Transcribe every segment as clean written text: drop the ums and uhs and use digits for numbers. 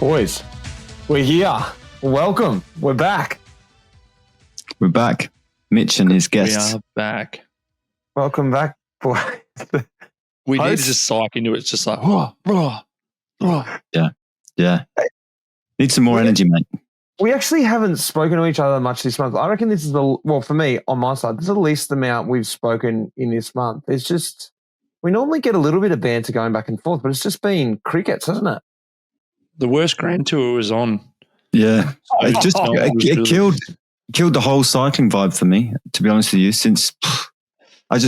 Boys, we're here. Welcome. We're back. We're back. Mitch and his guests. We are back. Welcome back, boys. We need to just psych into it. It's just like, Yeah. Need some more energy, mate. We actually haven't spoken to each other much this month. I reckon this is for me, on my side, this is the least amount we've spoken in this month. It's just, we normally get a little bit of banter going back and forth, but it's just been crickets, hasn't it? The worst Grand Tour was on. Yeah. It killed the whole cycling vibe for me, to be honest with you, since I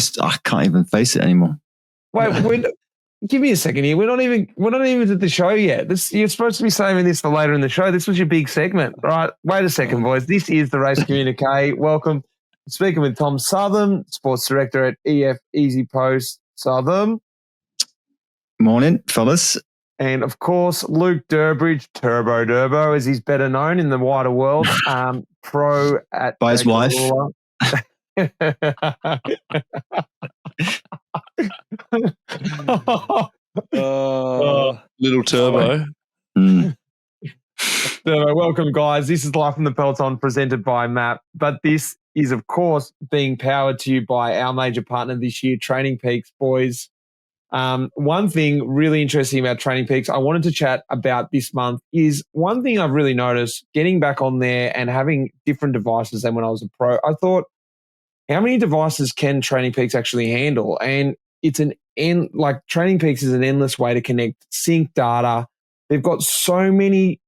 can't even face it anymore. Wait, give me a second here. We're not even at the show yet. You're supposed to be saving this for later in the show. This was your big segment, right? Wait a second, boys. This is the Race Communiqué. Welcome. Speaking with Tom Southam, Sports Director at EF Easy Post. Southam. Morning, fellas. And, of course, Luke Durbridge, Turbo, as he's better known in the wider world, pro at... By his wife. Little Turbo. Turbo, welcome, guys. This is Live from the Peloton presented by MAP, but this is, of course, being powered to you by our major partner this year, Training Peaks, boys. One thing really interesting about Training Peaks I wanted to chat about this month is one thing I've really noticed getting back on there and having different devices than when I was a pro. I thought, how many devices can Training Peaks actually handle? And it's Training Peaks is an endless way to connect, sync data. They've got so many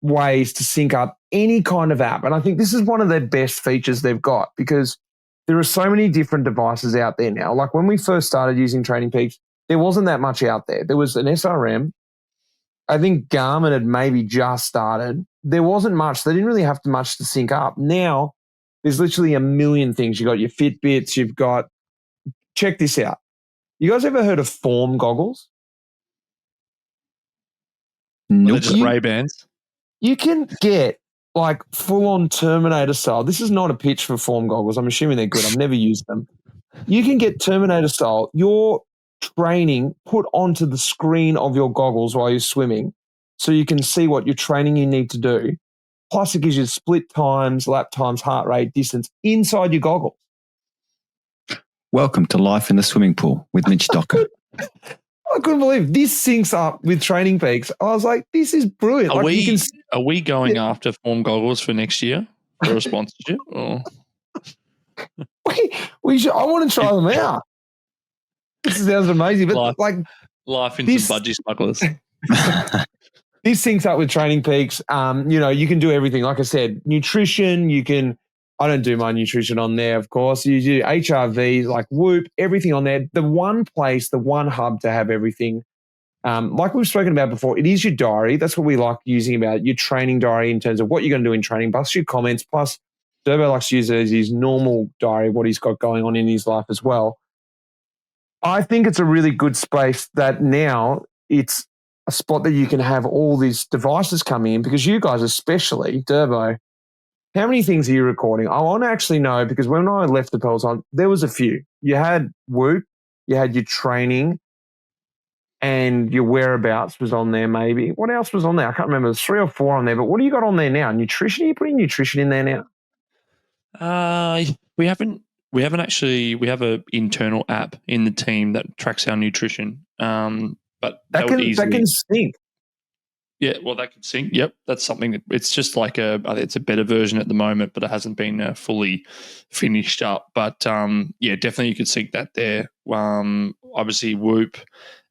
ways to sync up any kind of app. And I think this is one of their best features they've got because there are so many different devices out there now. Like when we first started using Training Peaks, there wasn't that much out there. There was an SRM. I think Garmin had maybe just started. There wasn't much. They didn't really have much to sync up. Now, there's literally a million things. You've got your Fitbits. You've got – check this out. You guys ever heard of Form goggles? Nope. They're just Ray-Bans. You can get like full-on Terminator style. This is not a pitch for Form goggles. I'm assuming they're good. I've never used them. You can get Terminator style. Your training put onto the screen of your goggles while you're swimming so you can see what your training you need to do. Plus, it gives you split times, lap times, heart rate, distance inside your goggles. Welcome to Life in the Swimming Pool with Mitch Docker. I couldn't believe this syncs up with Training Peaks. I was like, this is brilliant. Are we going after Form goggles for next year for a sponsorship? Or? We should, I want to try them out. This sounds amazing. But life in some budgie smugglers. This syncs up with Training Peaks. You can do everything. Like I said, nutrition, I don't do my nutrition on there, of course. You do HRVs, like Whoop, everything on there. The one place, the one hub to have everything. Like we've spoken about before, it is your diary. That's what we like using about your training diary in terms of what you're going to do in training, plus your comments, plus Turbo likes to use it as his normal diary, what he's got going on in his life as well. I think it's a really good space that now it's a spot that you can have all these devices coming in because you guys especially, Turbo, how many things are you recording? I want to actually know because when I left the Peloton, there was a few. You had Whoop, you had your training, and your whereabouts was on there maybe. What else was on there? I can't remember. There's 3 or 4 on there, but what do you got on there now? Nutrition? Are you putting nutrition in there now? We haven't actually. We have an internal app in the team that tracks our nutrition. But that can sync. Yeah, well, that can sync. Yep, that's something that it's just like it's a better version at the moment, but it hasn't been fully finished up. But definitely you could sync that there. Obviously, Whoop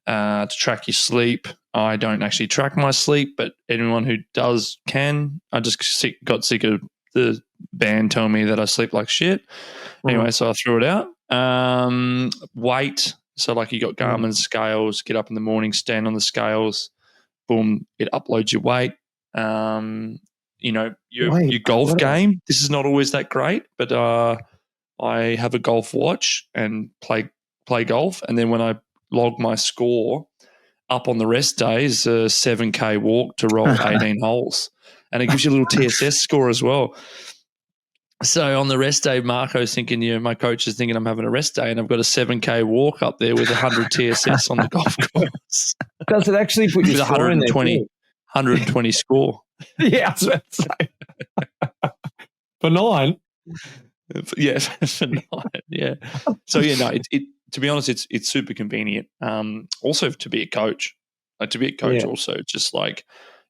to track your sleep. I don't actually track my sleep, but anyone who does can. I just got sick of the band telling me that I sleep like shit. Anyway, so I threw it out. Weight. So like you got Garmin scales, get up in the morning, stand on the scales, boom, it uploads your weight. Your golf game. This is not always that great, but I have a golf watch and play golf. And then when I log my score up on the rest days, a 7K walk to roll 18 holes. And it gives you a little TSS score as well. So on the rest day, Marco's thinking, my coach is thinking I'm having a rest day and I've got a 7K walk up there with 100 TSS on the golf course. Does it actually put your score in there? 120. 120 score. Yeah, I was about to say. For 9. Yeah, for 9. Yeah. So it to be honest, it's super convenient. Also to be a coach, also just like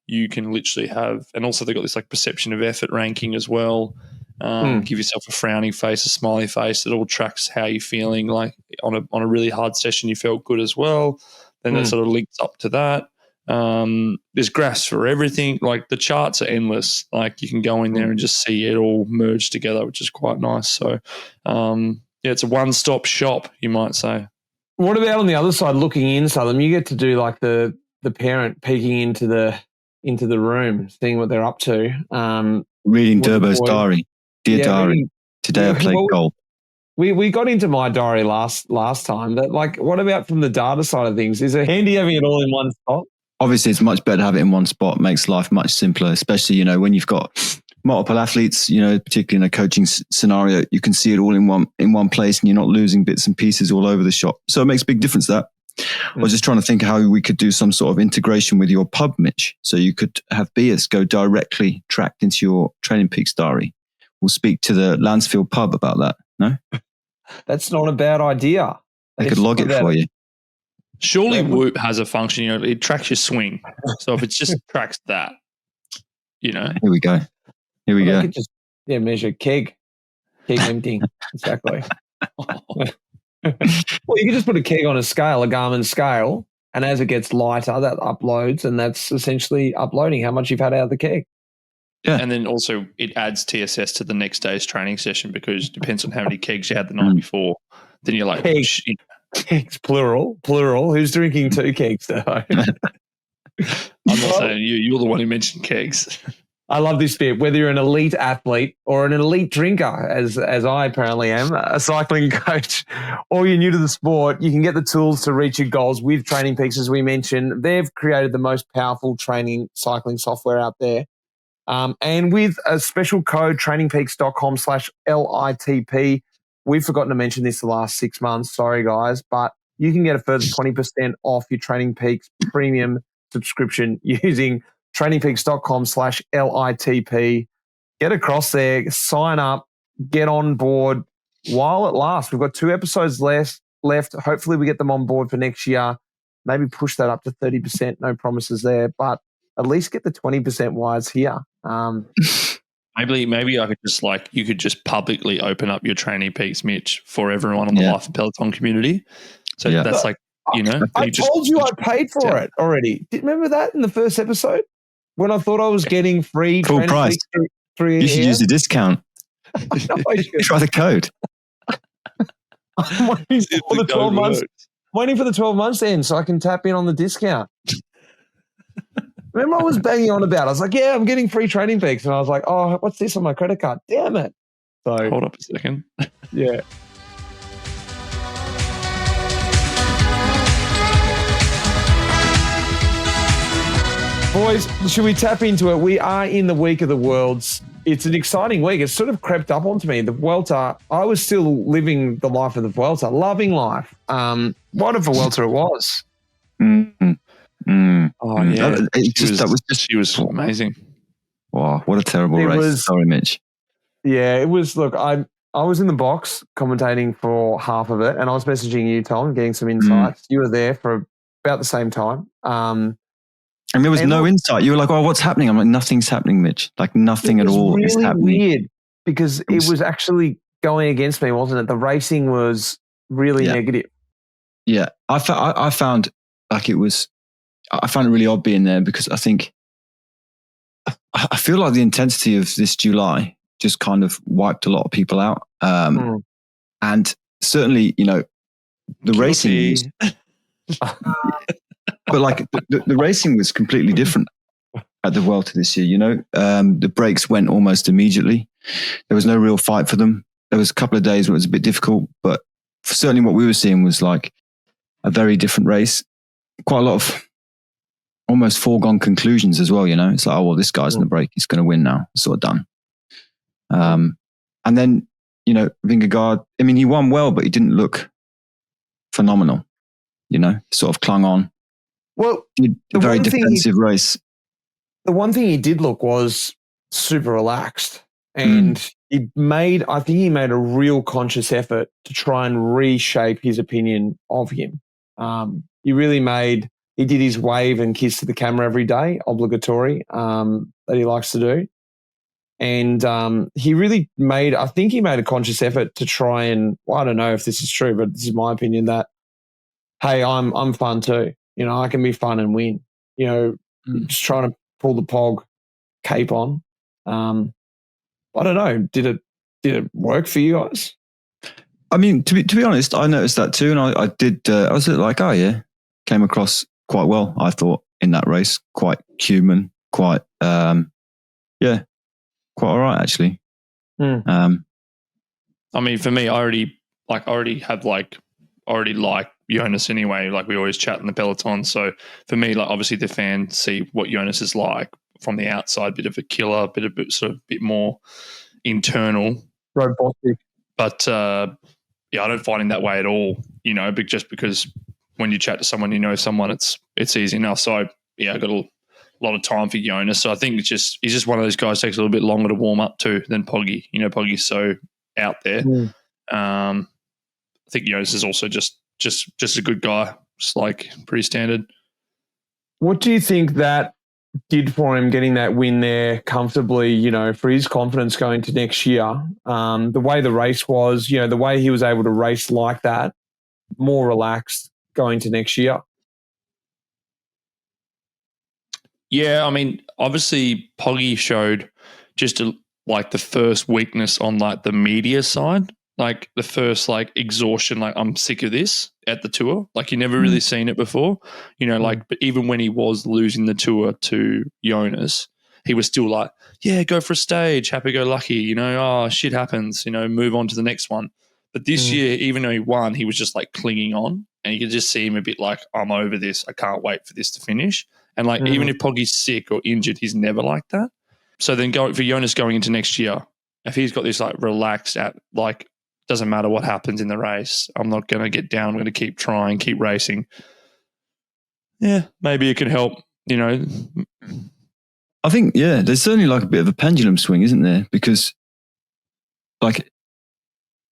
you can literally have, and also they've got this like perception of effort ranking as well. Give yourself a frowning face, a smiley face. It all tracks how you're feeling. Like on a really hard session, you felt good as well. Then that sort of links up to that. There's graphs for everything. Like the charts are endless. Like you can go in there and just see it all merged together, which is quite nice. So, it's a one-stop shop, you might say. What about on the other side, looking in, Southam? You get to do like the parent peeking into the room, seeing what they're up to. Reading Durbo's diary. Dear diary, today I played golf. We got into my diary last time. That like, what about from the data side of things? Is it handy having it all in one spot? Obviously, it's much better to have it in one spot. Makes life much simpler, especially when you've got multiple athletes. Particularly in a coaching scenario, you can see it all in one place, and you're not losing bits and pieces all over the shop. So it makes a big difference. That I was just trying to think how we could do some sort of integration with your pub, Mitch. So you could have Bias go directly tracked into your Training Peaks diary. We'll speak to the Lansfield pub about that. No, that's not a bad idea. They could log it for you. Surely Whoop has a function, it tracks your swing. So if it just tracks that, Here we go. You could just measure keg emptying. Exactly. Well, you can just put a keg on a scale, a Garmin scale, and as it gets lighter, that uploads, and that's essentially uploading how much you've had out of the keg. Yeah. And then also it adds TSS to the next day's training session because it depends on how many kegs you had the night before. Then you're like, kegs, plural. Who's drinking 2 kegs though? I'm not saying you're the one who mentioned kegs. I love this bit. Whether you're an elite athlete or an elite drinker, as I apparently am, a cycling coach, or you're new to the sport, you can get the tools to reach your goals with Training Peaks, as we mentioned. They've created the most powerful training cycling software out there. And with a special code, trainingpeaks.com/LITP, we've forgotten to mention this the last 6 months. Sorry, guys, but you can get a further 20% off your Training Peaks premium subscription using trainingpeaks.com/LITP. Get across there, sign up, get on board while it lasts. We've got 2 episodes left. Hopefully we get them on board for next year. Maybe push that up to 30%. No promises there, but at least get the 20% wise here. Maybe I could just you could just publicly open up your Training Peaks, Mitch, for everyone on the Life of Peloton community. So that's I told you I paid for it already. Remember that in the first episode when I thought I was getting free full price? You should use the discount. Try the code. I'm waiting for the 12 months. Waiting for the 12 months then so I can tap in on the discount. Remember I was banging on about it. I was like, I'm getting free Training Peaks. And I was like, oh, what's this on my credit card? Damn it. So hold up a second. Yeah. Boys, should we tap into it? We are in the week of the Worlds. It's an exciting week. It's sort of crept up onto me. The Vuelta, I was still living the life of the Vuelta, loving life. What a Vuelta it was. Mm-hmm. Oh, yeah. She was amazing. Wow, what a terrible race. Sorry, Mitch. Yeah, it was. Look, I was in the box commentating for half of it, and I was messaging you, Tom, getting some insights. You were there for about the same time. And there was no insight. You were like, oh, what's happening? I'm like, nothing's happening, Mitch. Like nothing at all is happening. Weird because it was actually going against me, wasn't it? The racing was really negative. Yeah, I found like it was. I found it really odd being there because I feel like the intensity of this July just kind of wiped a lot of people out. And certainly, the racing, but like the racing was completely different at the Vuelta this year. The breaks went almost immediately. There was no real fight for them. There was a couple of days where it was a bit difficult, but certainly what we were seeing was like a very different race. Quite a lot of almost foregone conclusions as well, It's like, oh, well, this guy's in the break. He's going to win now. It's sort of done. And then, Vingegaard, I mean, he won well, but he didn't look phenomenal, sort of clung on. Well, a very defensive race. the one thing he did look was super relaxed, and I think he made a real conscious effort to try and reshape his opinion of him. He did his wave and kiss to the camera every day, obligatory, that he likes to do. And he made a conscious effort to try and, well, I don't know if this is true, but this is my opinion, that, hey, I'm fun too. I can be fun and win. Just trying to pull the Pog cape on. I don't know. Did it work for you guys? I mean, to be honest, I noticed that too, and I did. I was like, oh yeah, came across quite well. I thought in that race, quite human, quite quite all right actually. I mean, for me, I already like Jonas anyway. Like, we always chat in the Peloton. So for me, like, obviously the fans see what Jonas is like from the outside, bit of a killer, bit more internal, robotic. But I don't find him that way at all. But just because when you chat to someone, someone, it's easy enough. So I got a lot of time for Jonas. So I think he's just one of those guys takes a little bit longer to warm up to than Poggy. Poggy's so out there. I think Jonas is also just a good guy, just like pretty standard. What do you think that did for him getting that win there comfortably, for his confidence going to next year? The way the race was, the way he was able to race like that, more relaxed going to next year. Yeah, I mean, obviously Poggy showed just the first weakness on like the media side, like the first like exhaustion, like I'm sick of this at the tour. Like, you never really seen it before, but even when he was losing the tour to Jonas, he was still like, yeah, go for a stage, happy go lucky, oh, shit happens, move on to the next one. But this year, even though he won, he was just like clinging on, and you could just see him a bit like, I'm over this. I can't wait for this to finish. And like, even if Poggy's sick or injured, he's never like that. So then for Jonas going into next year, if he's got this like relaxed at like, doesn't matter what happens in the race, I'm not going to get down. I'm going to keep trying, keep racing. Yeah, maybe it can help, I think, there's certainly like a bit of a pendulum swing, isn't there? Because like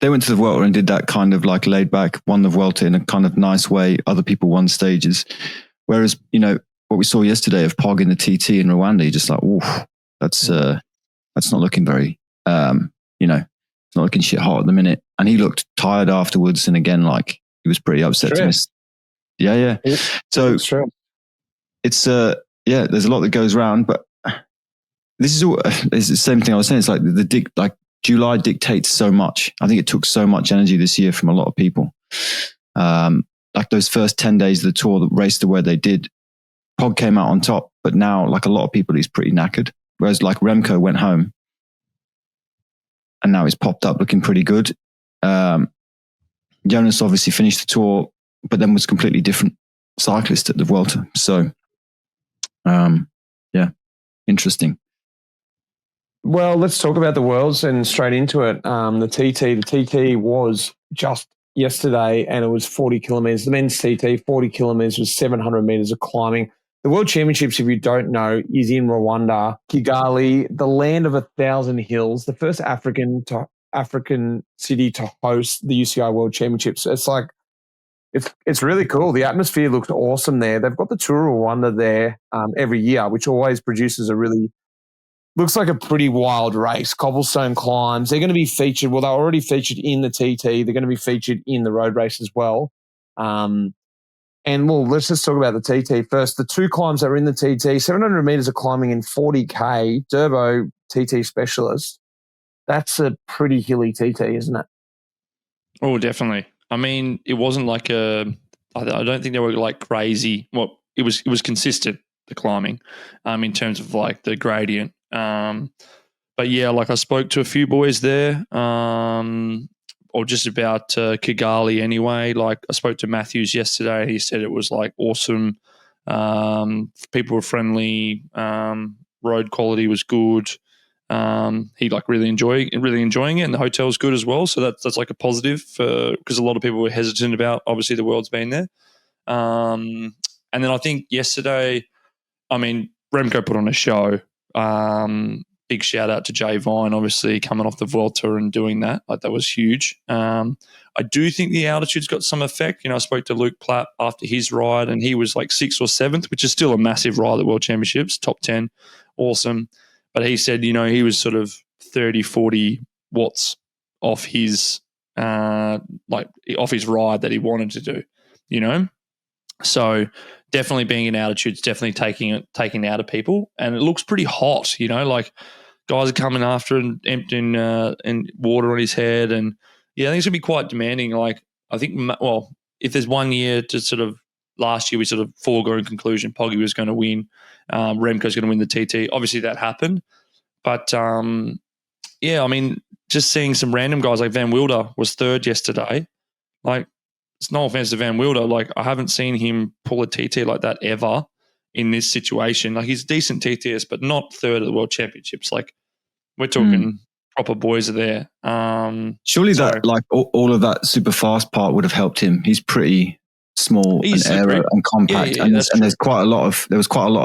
they went to the Vuelta and did that kind of like laid back, won the Vuelta in a kind of nice way. Other people won stages. Whereas, what we saw yesterday of Pog in the TT in Rwanda, you're just like, oof, that's not looking very, it's not looking shit hot at the minute. And he looked tired afterwards. And again, like, he was pretty upset to miss. Yeah. So it's, there's a lot that goes around, but this is all, it's the same thing I was saying. It's like July dictates so much. I think it took so much energy this year from a lot of people. Like those first 10 days of the tour that raced the way they did, Pog came out on top, but now, like a lot of people, he's pretty knackered. Whereas like Remco went home and now he's popped up looking pretty good. Jonas obviously finished the tour, but then was completely different cyclist at the Vuelta. So, interesting. Well, let's talk about the Worlds and straight into it. The TT was just yesterday, and it was 40 kilometres. The men's TT, 40 kilometres, was 700 metres of climbing. The World Championships, if you don't know, is in Rwanda, Kigali, the land of 1,000 hills, the first African city to host the UCI World Championships. It's like, it's really cool. The atmosphere looks awesome there. They've got the Tour of Rwanda there every year, which always produces looks like a pretty wild race. Cobblestone climbs. They're going to be featured. Well, they're already featured in the TT. They're going to be featured in the road race as well. And well, let's just talk about the TT first. The two climbs that are in the TT, 700 metres of climbing in 40K, Durbo TT specialist. That's a pretty hilly TT, isn't it? Oh, definitely. I mean, it wasn't like I don't think they were like crazy. Well, it was consistent, the climbing, in terms of like the gradient. But yeah, like I spoke to a few boys there, or just about Kigali anyway. Like I spoke to Matthews yesterday. He said it was like awesome. People were friendly. Road quality was good. He like really enjoying it, and the hotel's good as well. So that's like a positive because a lot of people were hesitant about obviously the World's been there. And then I think yesterday, I mean, Remco put on a show. Big shout out to Jay Vine, obviously coming off the Vuelta and doing that. Like, that was huge. I do think the altitude's got some effect. I spoke to Luke Platt after his ride, and he was like 6th or 7th, which is still a massive ride at World Championships, top 10, awesome. But he said, he was sort of 30, 40 watts off his off his ride that he wanted to do. So definitely being in altitude is definitely taking out of people, and it looks pretty hot. Like guys are coming after and emptying and water on his head, and I think it's gonna be quite demanding. Like, I think, if there's 1 year to sort of last year, we sort of foregone conclusion Poggy was going to win, Remco's going to win the TT. Obviously, that happened, but I mean, just seeing some random guys like Van Wilder was 3rd yesterday. Like, it's no offense to Van Wilder. Like, I haven't seen him pull a TT like that ever in this situation. Like, he's a decent TTS, but not 3rd at the World Championships. Like, we're talking proper boys are there. Surely that, like, all of that super fast part would have helped him. He's pretty small and aero and compact, and there's quite a lot of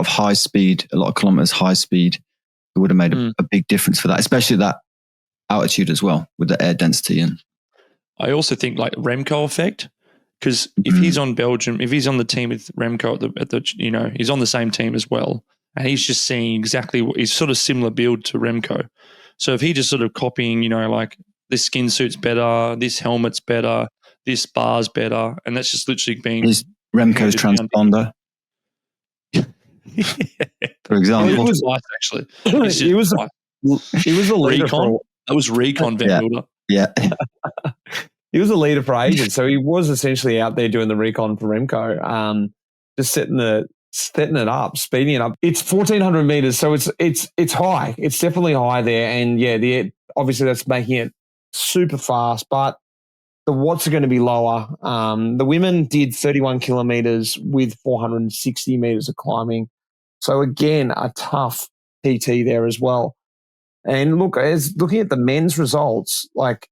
high speed, a lot of kilometers high speed. It would have made a big difference for that, especially that altitude as well with the air density. And I also think like Remco effect. Because if he's on Belgium, if he's on the team with Remco at the he's on the same team as well, and he's just seeing exactly what he's sort of similar build to Remco. So if he just sort of copying, like this skin suit's better, this helmet's better, this bar's better, and that's just literally being is Remco's transponder, for example. It was nice, actually. He was a leader. That was Recon Van Wilder. Yeah. He was a leader for ages, so he was essentially out there doing the recon for Remco, just setting it up, speeding it up. It's 1,400 meters, so it's high. It's definitely high there, and obviously that's making it super fast. But the watts are going to be lower. The women did 31 kilometers with 460 meters of climbing, so again a tough TT there as well. And look, as looking at the men's results, like,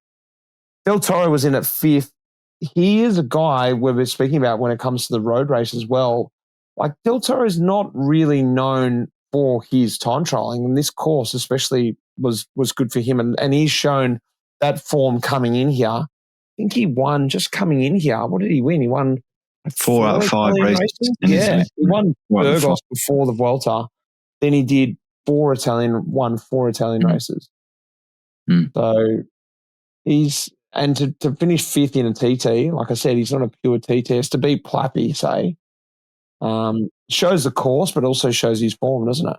Del Toro was in at 5th. He is a guy where we're speaking about when it comes to the road race as well. Like, Del Toro is not really known for his time trialing, and this course especially was good for him. And he's shown that form coming in here. I think he won just coming in here. What did he win? He won 4 out of 5 races. Yeah, he won Burgos before the Vuelta. Then he did 4 Italian races. So and to finish 5th in a TT, like I said, he's not a pure TTS. To beat Plappy, say, shows the course, but also shows his form, doesn't it?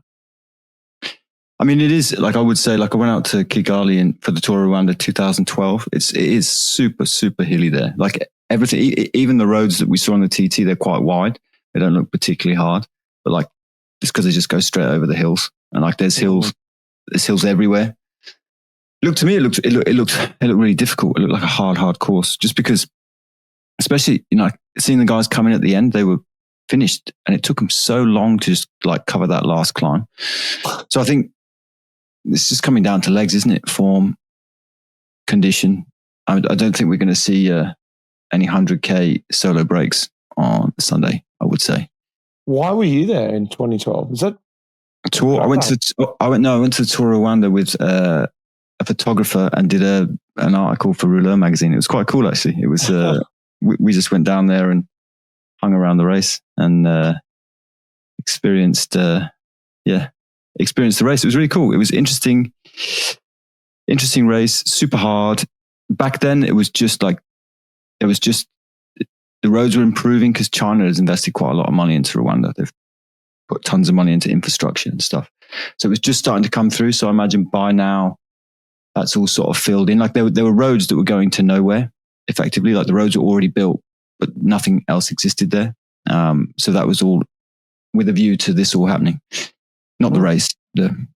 I mean, it is, like, I would say, like, I went out to Kigali for the Tour Rwanda 2012. It is super, super hilly there. Like, everything, even the roads that we saw on the TT, they're quite wide. They don't look particularly hard, but like, just because they just go straight over the hills, and like there's hills everywhere. It looked really difficult. It looked like a hard course, just because, especially, seeing the guys coming at the end, they were finished, and it took them so long to just like cover that last climb. So I think it's just coming down to legs, isn't it? Form, condition. I don't think we're going to see any 100K solo breaks on Sunday, I would say. Why were you there in 2012? Is that tour? I went to the Tour Rwanda with a photographer and did an article for Rouleur magazine. It was quite cool, actually. It was we just went down there and hung around the race and experienced the race. It was really cool. It was interesting race, super hard. Back then, the roads were improving because China has invested quite a lot of money into Rwanda. They've put tons of money into infrastructure and stuff. So it was just starting to come through. So I imagine by now that's all sort of filled in. Like there were roads that were going to nowhere, effectively. Like the roads were already built, but nothing else existed there. So that was all with a view to this all happening. Not the race, the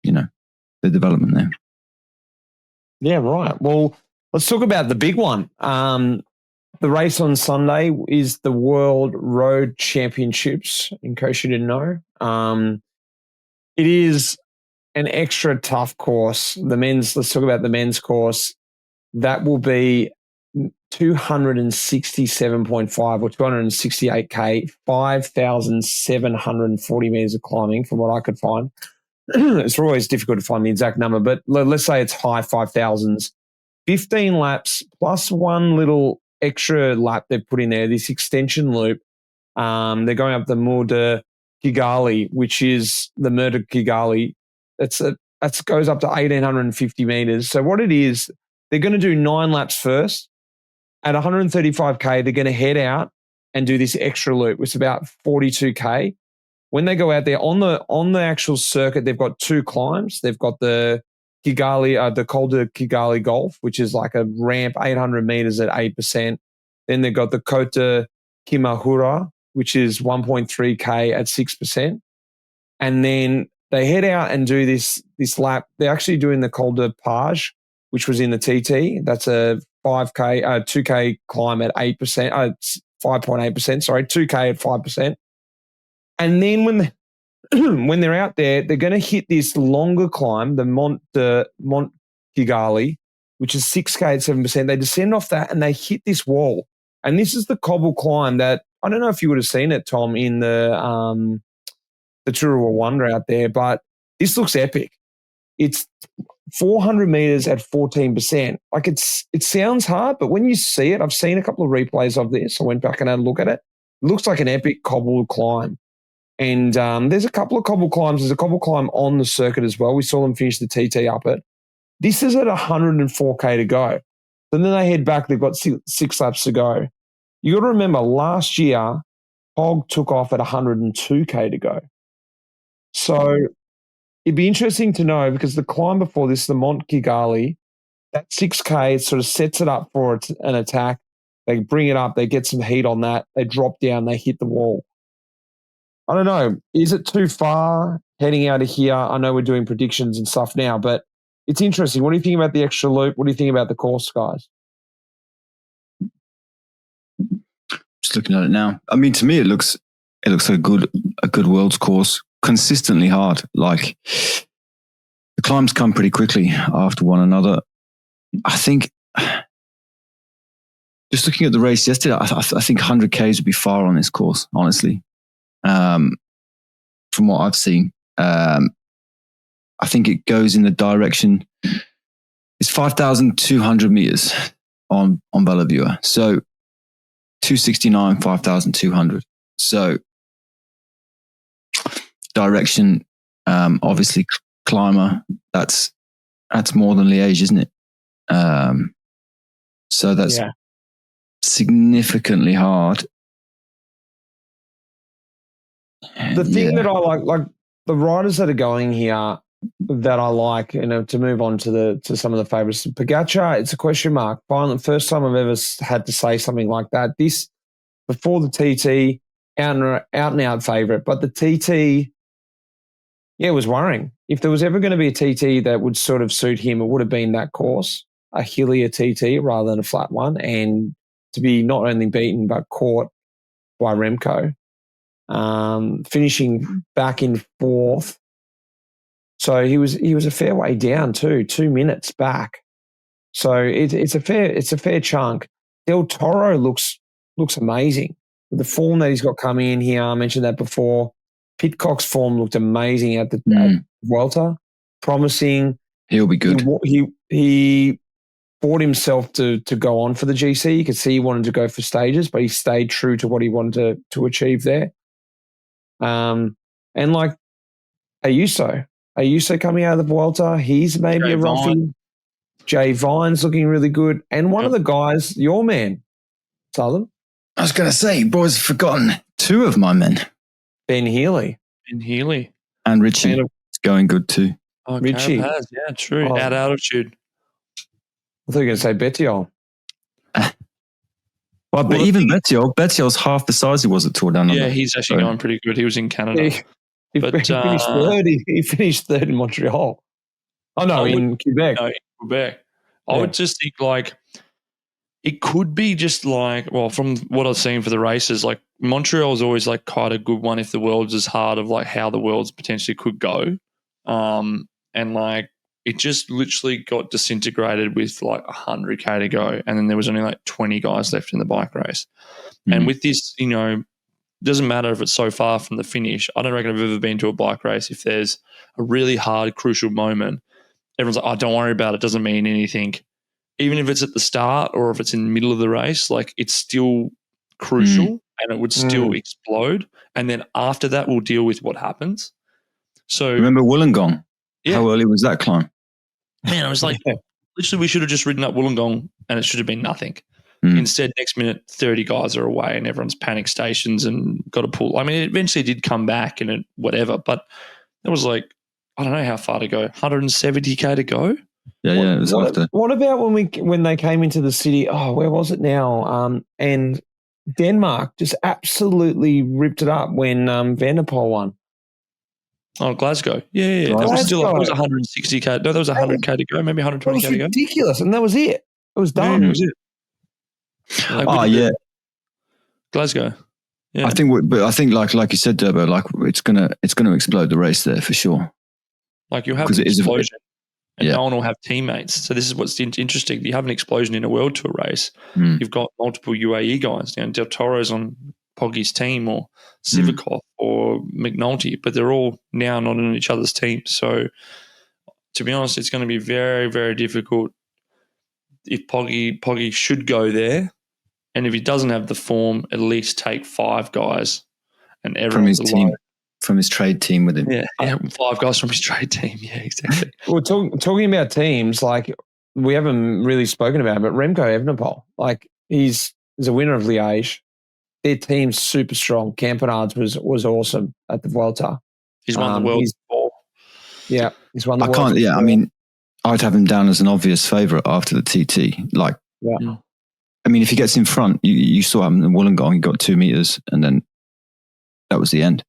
development there. Yeah, right. Well, let's talk about the big one. The race on Sunday is the World Road Championships, in case you didn't know. It is an extra tough course. Let's talk about the men's course. That will be 267.5 or 268K, 5,740 meters of climbing from what I could find. It's always difficult to find the exact number, but let's say it's high 5,000s. 15 laps plus one little extra lap they've put in there, this extension loop. They're going up the Mur de Kigali, which is the Mur de Kigali. That goes up to 1,850 meters. So what it is, they're going to do 9 laps first. At 135K, they're going to head out and do this extra loop, which is about 42K. When they go out there on the actual circuit, they've got 2 climbs. They've got the Kigali, the Col de Kigali Golf, which is like a ramp, 800 meters at 8%. Then they've got the Côte de Kimahura, which is 1.3K at 6%. And then they head out and do this lap. They're actually doing the Col de Page, which was in the TT. That's a 2K climb at 8%, 5.8%, sorry, 2K at 5%. And then when they're out there, they're going to hit this longer climb, the Mont Kigali, which is 6K at 7%. They descend off that and they hit this wall. And this is the cobble climb that, I don't know if you would have seen it, Tom, in the Tour of Rwanda out there, but this looks epic. It's 400 meters at 14%. Like it sounds hard, but when you see it, I've seen a couple of replays of this. I went back and had a look at it. It looks like an epic cobble climb. And there's a couple of cobble climbs. There's a cobble climb on the circuit as well. We saw them finish the TT up it. This is at 104K to go. So then they head back. They've got 6 laps to go. You got to remember, last year, Hog took off at 102K to go. So it'd be interesting to know, because the climb before this, the Mont Kigali, that 6K sort of sets it up for an attack. They bring it up. They get some heat on that. They drop down. They hit the wall. I don't know. Is it too far heading out of here? I know we're doing predictions and stuff now, but it's interesting. What do you think about the extra loop? What do you think about the course, guys? Just looking at it now. I mean, to me, it looks like a good world's course. Consistently hard. Like the climbs come pretty quickly after one another. I think just looking at the race yesterday, I think 100Ks would be far on this course, honestly. From what I've seen, I think it goes in the direction. It's 5,200 meters on Bellevue. So 269, 5,200. So direction, obviously climber. That's more than Liège, isn't it? So that's significantly hard. The thing that I like the riders that are going here that I like, to move on to some of the favourites. Pogacar, it's a question mark. Finally, first time I've ever had to say something like that. This, before the TT, out and out favourite, but the TT, it was worrying. If there was ever going to be a TT that would sort of suit him, it would have been that course, a hillier TT rather than a flat one, and to be not only beaten but caught by Remco. Finishing back in 4th. So he was a fair way down too, 2 minutes back. So it's a fair chunk. Del Toro looks amazing with the form that he's got coming in here. I mentioned that before. Pidcock's form looked amazing at Vuelta, promising. He'll be good. He fought himself to go on for the GC. You could see he wanted to go for stages, but he stayed true to what he wanted to achieve there. And like Ayuso coming out of the Vuelta, he's maybe a roughie. Jay Vine's looking really good. And one of the guys, your man, Southam. I was going to say, boys, have forgotten 2 of my men. Ben Healy. And Richie is going good too. Oh, Richie. Carapaz, yeah, true. At altitude. I thought you were going to say Bettiol. But even Bettiol's half the size he was at Tour Down Under. Yeah, he's actually going pretty good. He was in Canada. He finished third. He finished third in Montreal. Oh, no, in Quebec. No, in Quebec. I would just think, like, it could be just like, well, from what I've seen for the races, like Montreal is always like quite a good one if the world's as hard of like how the world's potentially could go. And like it just literally got disintegrated with like 100K to go, and then there was only like 20 guys left in the bike race. And with this, you know, doesn't matter if it's so far from the finish. I don't reckon I've ever been to a bike race. If there's a really hard, crucial moment, everyone's like, oh, don't worry about it. It doesn't mean anything. Even if it's at the start or if it's in the middle of the race, like it's still crucial and it would still explode. And then after that, we'll deal with what happens. So remember Wollongong? Yeah. How early was that climb? Man, I was like, literally, we should have just ridden up Wollongong and it should have been nothing. Instead, next minute, 30 guys are away and everyone's panic stations and got to pull. I mean, it eventually did come back and whatever, but it was like, I don't know how far to go, 170K to go. Yeah, it was after. What about when they came into the city? Oh, where was it now? And Denmark just absolutely ripped it up when Van der Poel won. Oh, Glasgow. Yeah. That was still, it was 160K. No, that was 100K to go, maybe 120K to go. It was ridiculous, and that was it. It was done. Yeah, it was it. Like, Glasgow. Yeah. I think like you said, Durbo, like it's gonna explode the race there for sure. Like you'll have an explosion, and no one will have teammates. So this is what's interesting. You have an explosion in a World Tour race. You've got multiple UAE guys. You know, Del Toro's on Poggy's team, or Sivakov, or McNulty, but they're all now not on each other's team. So to be honest, it's going to be very, very difficult if Poggy should go there. And if he doesn't have the form, at least take 5 guys and everyone's from his trade team with him. Yeah, 5 guys from his trade team. Yeah, exactly. Well, talking about teams, like we haven't really spoken about him, but Remco Evenepoel, like he's a winner of Liège. Their team's super strong. Campenard's was awesome at the Vuelta. He's won the world before. Yeah, he's won the world. I mean, I'd have him down as an obvious favourite after the TT. Like, I mean, if he gets in front, you saw him in Wollongong, he got 2 meters, and then that was the end.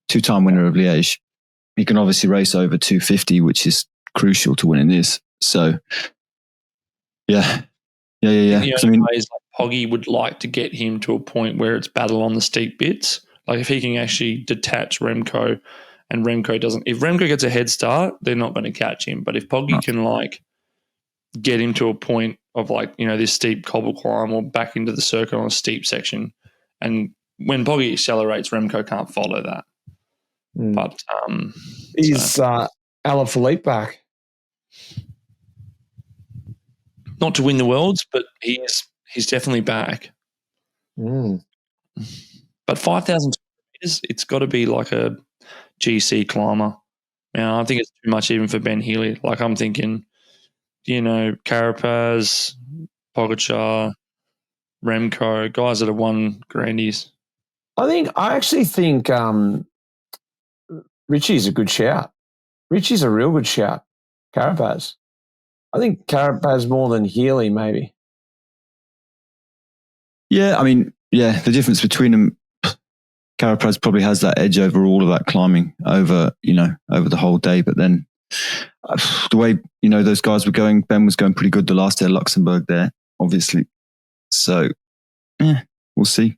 2-time winner of Liège. He can obviously race over 250, which is crucial to winning this. So, yeah. So, I mean, ways like Poggy would like to get him to a point where it's battle on the steep bits. Like if he can actually detach Remco, and Remco doesn't. If Remco gets a head start, they're not going to catch him. But if Poggy can like get him to a point of like, you know, this steep cobble climb or back into the circuit on a steep section, and when Poggy accelerates, Remco can't follow that. But is Alaphilippe back? Not to win the Worlds, but he's definitely back. But 5,000 meters, it's got to be like a GC climber. Now, I think it's too much even for Ben Healy. Like I'm thinking, you know, Carapaz, Pogacar, Remco, guys that have won Grandies. I actually think Richie's a good shout. Richie's a real good shout. Carapaz. I think Carapaz more than Healy, maybe. Yeah, I mean, the difference between them, Carapaz probably has that edge over all of that climbing over the whole day. But then the way, you know, those guys were going, Ben was going pretty good the last day at Luxembourg there, obviously. So, we'll see.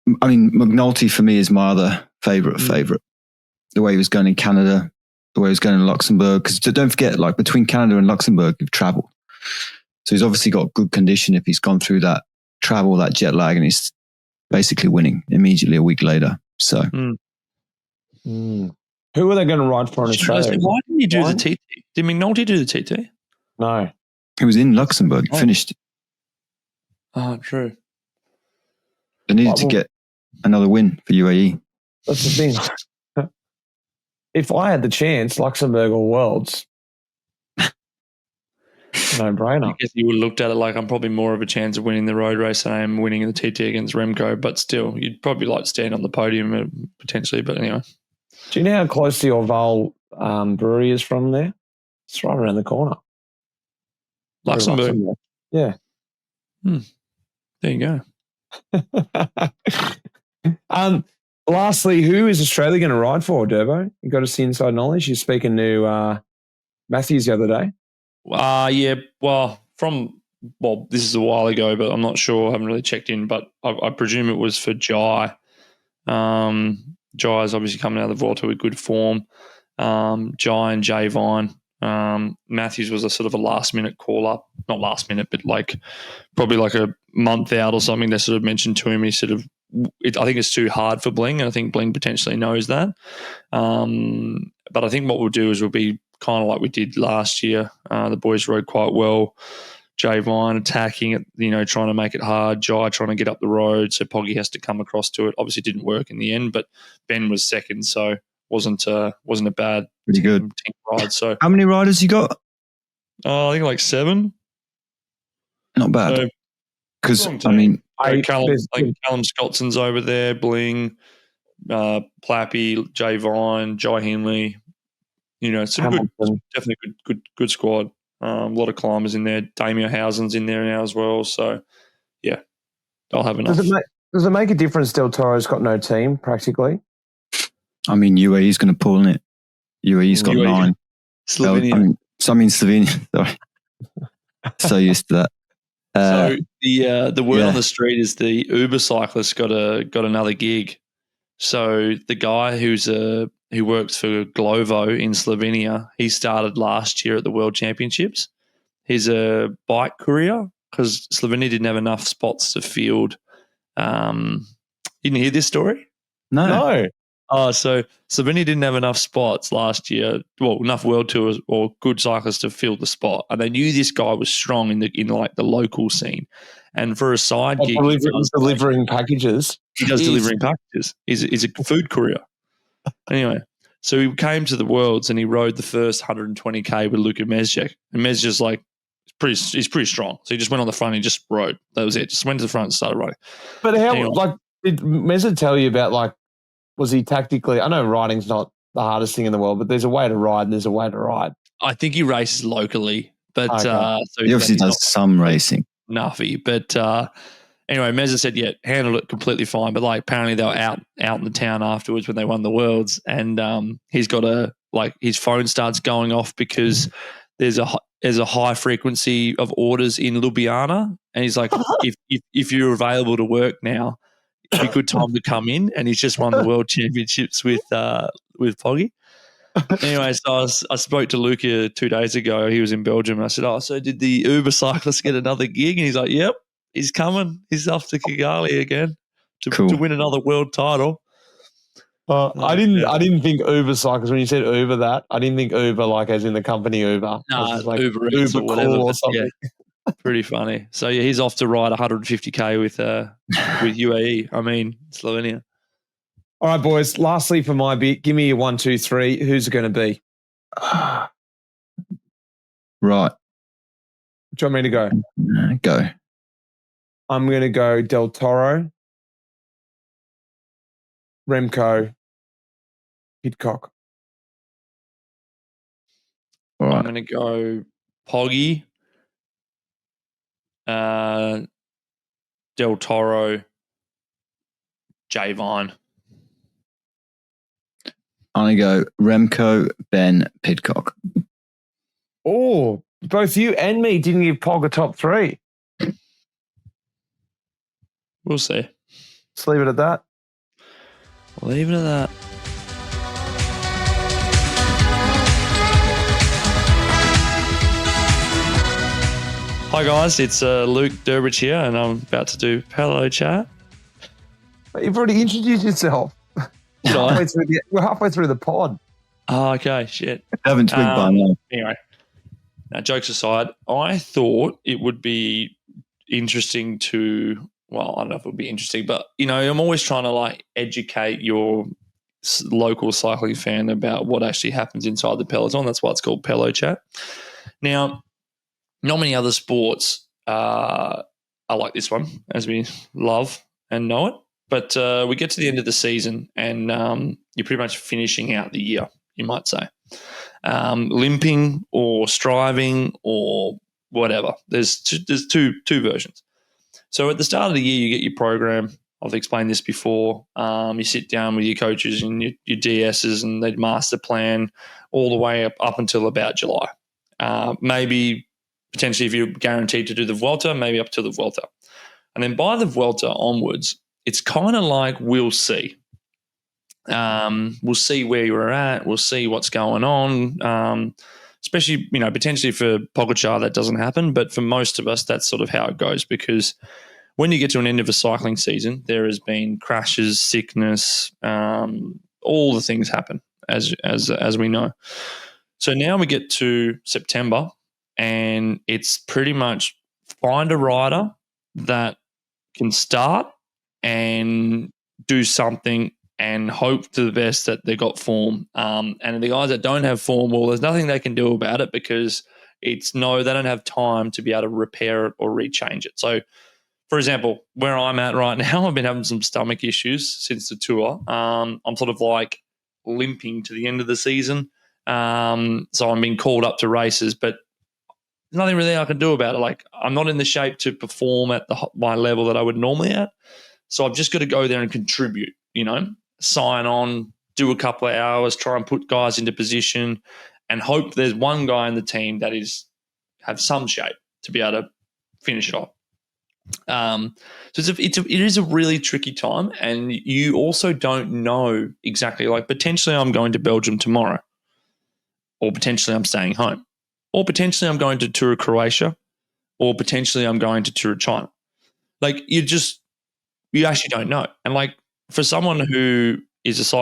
McNulty for me is my other favourite. The way he was going in Canada, the way he was going in Luxembourg. Because don't forget, like between Canada and Luxembourg, you've travelled. So he's obviously got good condition if he's gone through that travel, that jet lag, and he's basically winning immediately a week later. So, who are they going to ride for in Australia? Why didn't he do the TT? Did McNulty do the TT? No. He was in Luxembourg, finished. Oh, true. They needed to get another win for UAE. That's the thing. If I had the chance, Luxembourg or Worlds, no-brainer. I guess you would have looked at it like I'm probably more of a chance of winning the road race than I am winning the TT against Remco, but still, you'd probably like to stand on the podium potentially, but anyway. Do you know how close the Orval brewery is from there? It's right around the corner. Luxembourg. Yeah. There you go. Lastly, who is Australia going to ride for, Durbo? You got us the inside knowledge. You're speaking to Matthews the other day. This is a while ago, but I'm not sure. I haven't really checked in, but I presume it was for Jai. Jai's obviously coming out of the Vuelta with good form. Jai and Jay Vine. Matthews was a sort of a last-minute call-up. Not last minute, but probably a month out or something. They sort of mentioned to him, he sort of, I think it's too hard for Bling, and I think Bling potentially knows that. But I think what we'll do is we'll be kind of like we did last year. The boys rode quite well. Jay Vine attacking it, trying to make it hard. Jai trying to get up the road, so Poggy has to come across to it. Obviously, didn't work in the end, but Ben was second, so wasn't a bad pretty good team ride. So how many riders you got? I think 7. Not bad. Because Callum Scottson's over there, Bling, Plappy, Jay Vine, Jai Healy. Some definitely good squad. A lot of climbers in there. Damien Housen's in there now as well. So, yeah, I'll have enough. Does it make a difference Del Toro's got no team, practically? I mean, UAE's going to pull in it. UAE's got 9. Slovenia. Slovenia. Sorry. So used to that. So the word on the street is the Uber cyclist got another gig. So the guy who works for Glovo in Slovenia, he started last year at the World Championships. He's a bike courier because Slovenia didn't have enough spots to field. You didn't hear this story? No. Oh, so Slovenia didn't have enough spots last year. Well, enough world tours or good cyclists to fill the spot, and they knew this guy was strong in the local scene. And for a side gig, delivering packages. He does delivering packages. He's a food courier. Anyway, so he came to the Worlds and he rode the first 120K with Luka Mezgec. And Mezgec's he's pretty strong. So he just went on the front and he just rode. That was it. Just went to the front and started riding. But did Mezgec tell you about was he tactically? I know riding's not the hardest thing in the world, but there's a way to ride and there's a way to ride. I think he races locally, but so he obviously does some racing. Nuffy, but anyway, Mezza said, handled it completely fine. But apparently they were out in the town afterwards when they won the Worlds, and he's got his phone starts going off because there's a high frequency of orders in Ljubljana, and he's like, if you're available to work now, it'd be a good time to come in. And he's just won the World Championships with Poggy. Anyway, so I spoke to Luca 2 days ago. He was in Belgium, and I said, so did the Uber cyclist get another gig? And he's like, yep, he's coming. He's off to Kigali again to win another world title. I didn't think Uber cyclists, when you said Uber that, I didn't think Uber as in the company Uber. No, Uber Eats or whatever. Or something. Yeah, pretty funny. So, he's off to ride 150K with UAE. I mean, Slovenia. All right, boys. Lastly, for my bit, give me a 1, 2, 3. Who's it going to be? Right. Do you want me to go? Go. I'm going to go Del Toro, Remco, Pidcock. All right. I'm going to go Poggy, Del Toro, Jay Vine. I'm going to go Remco, Ben, Pidcock. Oh, both you and me didn't give Pog a top 3. We'll see. Let's leave it at that. Leave it at that. Hi guys, it's Luke Durbridge here, and I'm about to do Pelo Chat. You've already introduced yourself. We're halfway through the pod. Oh, okay, shit. I haven't twigged by now. Anyway, now jokes aside, I thought it would be interesting to, well, I don't know if it would be interesting, but, I'm always trying to educate your local cycling fan about what actually happens inside the Peloton. That's why it's called Pelo Chat. Now, not many other sports are like this one, as we love and know it. But we get to the end of the season and you're pretty much finishing out the year, you might say. Limping or striving or whatever. There's two versions. So at the start of the year, you get your program. I've explained this before. You sit down with your coaches and your DSs and they'd master plan all the way up until about July. Maybe potentially if you're guaranteed to do the Vuelta, maybe up to the Vuelta. And then by the Vuelta onwards, it's kind of like we'll see. We'll see where you're at. We'll see what's going on. Especially, potentially for Pogačar, that doesn't happen. But for most of us, that's sort of how it goes, because when you get to an end of a cycling season, there has been crashes, sickness, all the things happen, as we know. So now we get to September, and it's pretty much find a rider that can start and do something and hope to the best that they got form. And the guys that don't have form, well, there's nothing they can do about it, because they don't have time to be able to repair it or rechange it. So, for example, where I'm at right now, I've been having some stomach issues since the tour. I'm sort of like limping to the end of the season. So I'm being called up to races, but there's nothing really I can do about it. Like, I'm not in the shape to perform at my level that I would normally at. So I've just got to go there and contribute, sign on, do a couple of hours, try and put guys into position, and hope there's one guy in the team that have some shape to be able to finish it off. So it is a really tricky time, and you also don't know exactly, like, potentially I'm going to Belgium tomorrow, or potentially I'm staying home, or potentially I'm going to Tour of Croatia, or potentially I'm going to Tour of China. Like, you actually don't know. And like, for someone who is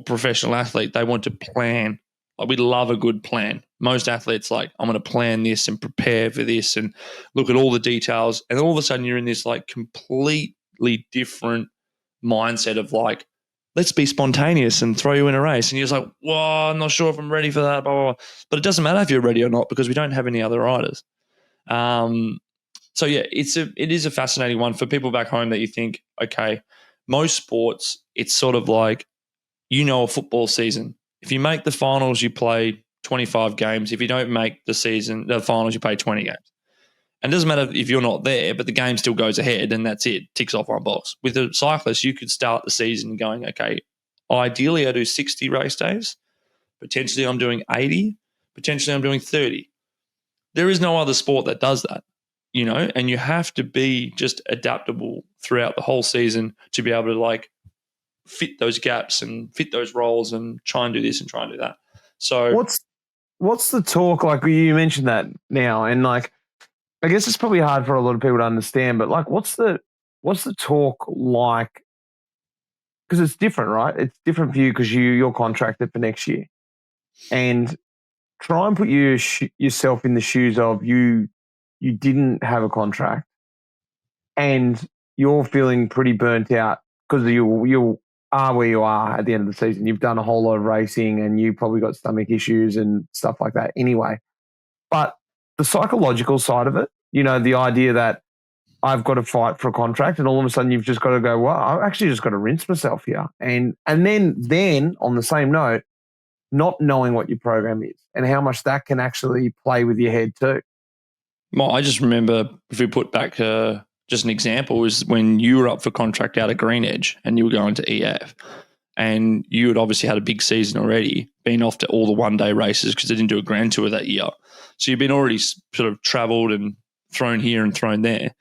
professional athlete, they want to plan. Like, we love a good plan. Most athletes, like, I'm going to plan this and prepare for this and look at all the details. And all of a sudden you're in this like completely different mindset of like, let's be spontaneous and throw you in a race. And you're just like, well, I'm not sure if I'm ready for that, blah, blah, blah. But it doesn't matter if you're ready or not, because we don't have any other riders. So yeah, it is a fascinating one for people back home that you think, okay, most sports, it's sort of like, a football season. If you make the finals, you play 25 games. If you don't make the finals, you play 20 games. And it doesn't matter if you're not there, but the game still goes ahead, and that's it. Ticks off one box. With a cyclist, you could start the season going, okay, ideally I do 60 race days. Potentially I'm doing 80. Potentially I'm doing 30. There is no other sport that does that, and you have to be just adaptable throughout the whole season to be able to like fit those gaps and fit those roles and try and do this and try and do that. So what's the talk like? You mentioned that now, and like, I guess it's probably hard for a lot of people to understand, but like, what's the talk like? Because it's different, right? It's different for you because you're contracted for next year, and try and put yourself in the shoes of you didn't have a contract and you're feeling pretty burnt out because you are where you are at the end of the season. You've done a whole lot of racing and you probably got stomach issues and stuff like that anyway. But the psychological side of it, the idea that I've got to fight for a contract and all of a sudden you've just got to go, well, I've actually just got to rinse myself here. And then on the same note, not knowing what your program is and how much that can actually play with your head too. Well, I just remember, if we put back just an example, was when you were up for contract out of Green Edge and you were going to EF, and you had obviously had a big season already, been off to all the one-day races because they didn't do a Grand Tour that year. So you've been already sort of travelled and thrown here and thrown there.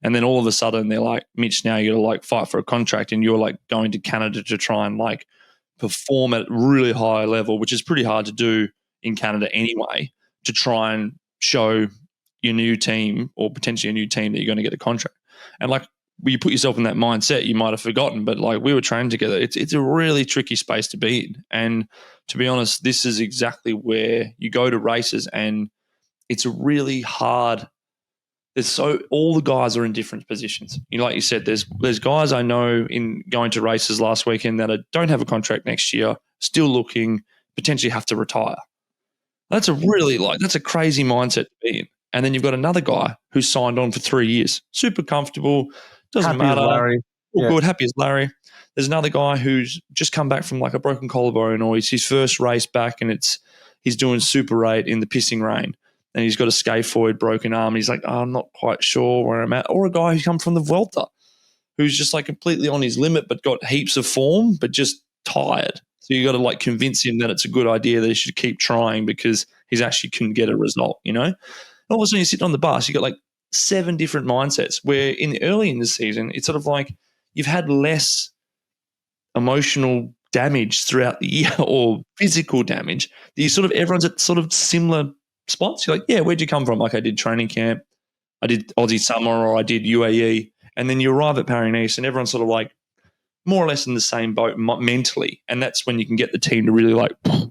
And then all of a sudden they're like, Mitch, now you got to like fight for a contract, and you're like going to Canada to try and like perform at really high level, which is pretty hard to do in Canada anyway, to try and show your new team or potentially a new team that you're going to get a contract. And like, when you put yourself in that mindset, you might have forgotten, but like, we were trained together. It's a really tricky space to be in. And to be honest, this is exactly where you go to races, and it's really hard. All the guys are in different positions. Like you said, there's guys I know in going to races last weekend that don't have a contract next year, still looking, potentially have to retire. That's a crazy mindset to be in. And then you've got another guy who's signed on for 3 years, super comfortable, doesn't matter. Happy as Larry. Yeah. Good, happy as Larry. There's another guy who's just come back from like a broken collarbone, or it's his first race back, and he's doing Super 8 in the pissing rain. And he's got a scaphoid broken arm. He's like, I'm not quite sure where I'm at. Or a guy who's come from the Vuelta, who's just like completely on his limit, but got heaps of form, but just tired. So you got to like convince him that it's a good idea, that he should keep trying because he's actually can get a result, And all of a sudden you sit on the bus, you got like 7 different mindsets, where early in the season, it's sort of like you've had less emotional damage throughout the year or physical damage, everyone's at sort of similar spots. You're like, yeah, where'd you come from? Like, I did training camp, I did Aussie summer, or I did UAE. And then you arrive at Paris-Nice and everyone's sort of like more or less in the same boat mentally. And that's when you can get the team to really like, but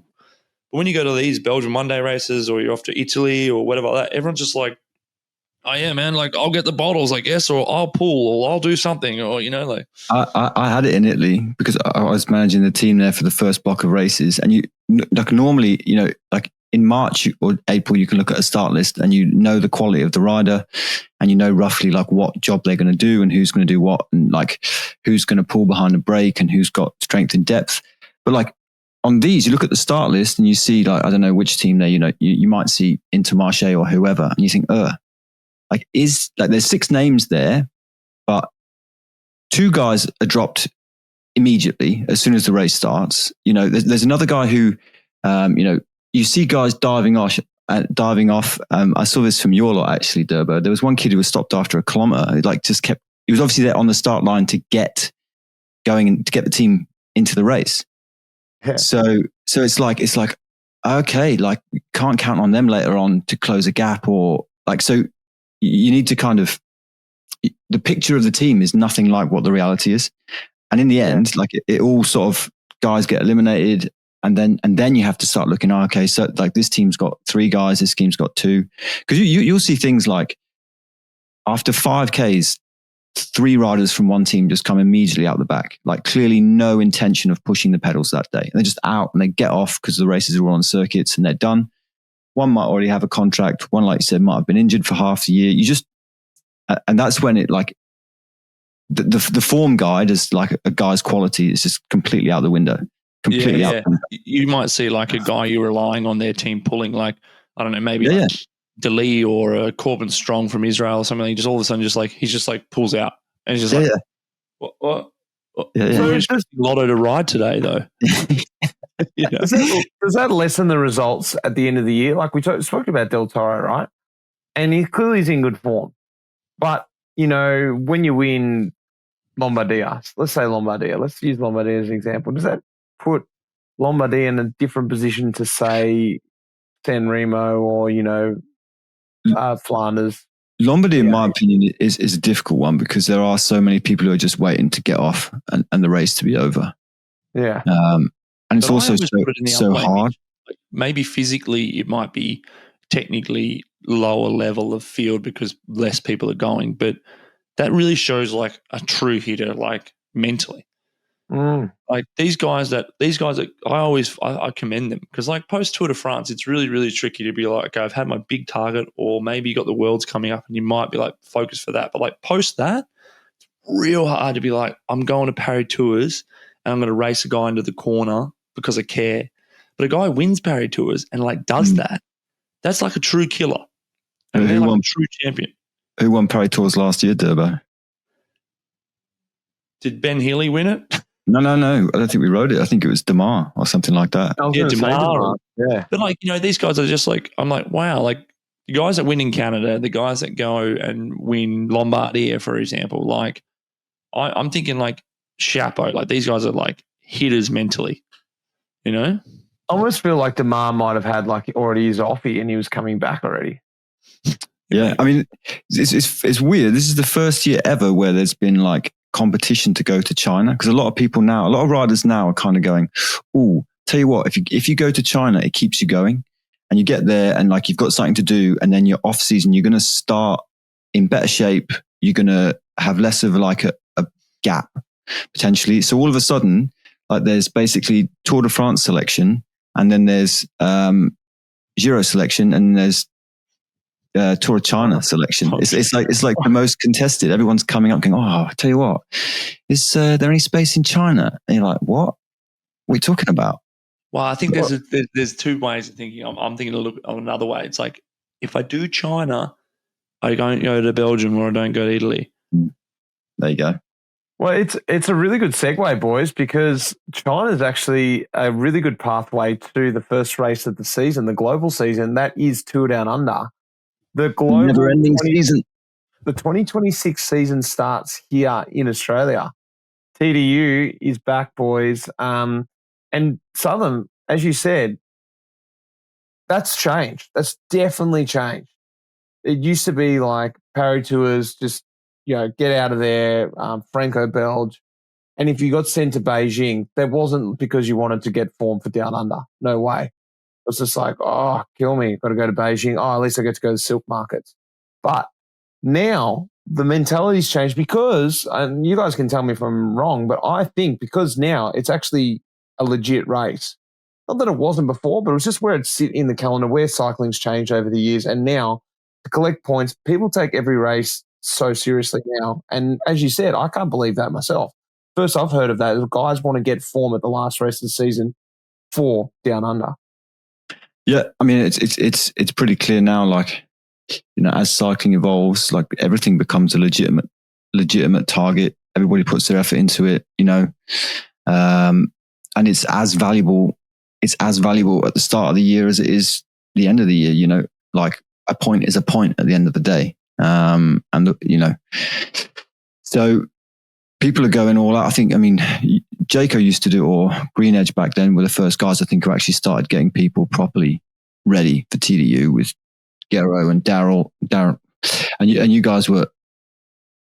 when you go to these Belgian one-day races or you're off to Italy or whatever like that, everyone's just like, oh yeah, man, like I'll get the bottles, I guess, or I'll pull, or I'll do something, or like. I had it in Italy because I was managing the team there for the first block of races, and you like normally, like in March or April, you can look at a start list and you know the quality of the rider, and you know roughly like what job they're going to do and who's going to do what, and like who's going to pull behind the brake and who's got strength and depth. But like on these, you look at the start list and you see like I don't know which team there, you might see Intermarché or whoever, and you think, like there's 6 names there, but 2 guys are dropped immediately as soon as the race starts. There's another guy who, you see guys diving off. I saw this from your lot actually, Durbo. There was one kid who was stopped after a kilometer. He was obviously there on the start line to get going and to get the team into the race. Yeah. So it's like, okay, like can't count on them later on to close a gap or like, so you need to kind of, the picture of the team is nothing like what the reality is. And in the end, like it all sort of guys get eliminated and then you have to start looking, okay, so like this team's got 3 guys, this team's got 2. Because you'll see things like after 5Ks, 3 riders from one team just come immediately out the back, like clearly no intention of pushing the pedals that day. And they're just out and they get off because the races are all on circuits and they're done. One might already have a contract. One, like you said, might have been injured for half the year. And that's when it like the form guide is like a guy's quality is just completely out the window. Completely out. You might see like a guy you're relying on their team pulling, like I don't know, maybe like Dali or Corbin Strong from Israel or something. He just all of a sudden he's just like pulls out and he's just what? Lotto to ride today though. Does that lessen the results at the end of the year? Like we spoke about Del Toro, right? And he clearly is in good form. But, when you win Lombardia, let's use Lombardia as an example. Does that put Lombardia in a different position to, say, San Remo or, Flanders? Lombardy, in my opinion, is a difficult one because there are so many people who are just waiting to get off and the race to be over. Yeah. And it's also so hard. Like maybe physically it might be technically lower level of field because less people are going, but that really shows like a true hitter, like mentally. Like these guys that I commend them because like post Tour de France, it's really, really tricky to be like, okay, I've had my big target, or maybe you got the Worlds coming up and you might be like focused for that. But like post that, it's real hard to be like, I'm going to Paris Tours and I'm going to race a guy into the corner because I care. But a guy wins Paris Tours and like does that, that's like a true killer. And they're like a true champion. Who won Paris Tours last year, Durbo? Did Ben Healy win it? No. I don't think we rode it. I think it was Demar or something like that. Demar. Yeah. But like, these guys are just like, I'm like, wow, like the guys that win in Canada, the guys that go and win Lombardia, for example, like I'm thinking like chapeau, like these guys are like hitters mentally, I almost feel like Demar might have had like already his offie and he was coming back already. Yeah. I mean, it's weird. This is the first year ever where there's been like competition to go to China, because a lot of riders now are kind of going, oh, tell you what, if you go to China, it keeps you going and you get there and like you've got something to do, and then your off season, you're going to start in better shape. You're going to have less of like a gap potentially. So all of a sudden, like there's basically Tour de France selection, and then there's Giro selection, and there's Tour of China selection. It's like the most contested. Everyone's coming up going, oh, I tell you what, is there any space in China? And you're like, what are we talking about? Well, I think there's 2 ways of thinking. I'm thinking a little bit of another way. It's like, if I do China, I don't go to Belgium or I don't go to Italy. There you go. Well, it's a really good segue, boys, because China is actually a really good pathway to the first race of the season, the global season. That is Tour Down Under. The global never-ending season. The 2026 season starts here in Australia. TDU is back, boys. And Southam, as you said, that's changed. That's definitely changed. It used to be like Paris Tours, just, get out of there, Franco Belge. And if you got sent to Beijing, that wasn't because you wanted to get form for Down Under. No way. It was just like, oh, kill me. Got to go to Beijing. Oh, at least I get to go to silk markets. But now the mentality's changed because, and you guys can tell me if I'm wrong, but I think because now it's actually a legit race. Not that it wasn't before, but it was just where it sit in the calendar, where cycling's changed over the years. And now to collect points, people take every race so seriously now. And as you said, I can't believe that myself. First I've heard of that is guys want to get form at the last race of the season for Down Under. Yeah, I mean it's pretty clear now. Like, as cycling evolves, like everything becomes a legitimate target. Everybody puts their effort into it, and it's as valuable. It's as valuable at the start of the year as it is the end of the year. Like a point is a point at the end of the day, so people are going all out. I think, Jayco used to do, or Green Edge back then, were the first guys I think who actually started getting people properly ready for TDU with Gero and Daryl, and you guys were.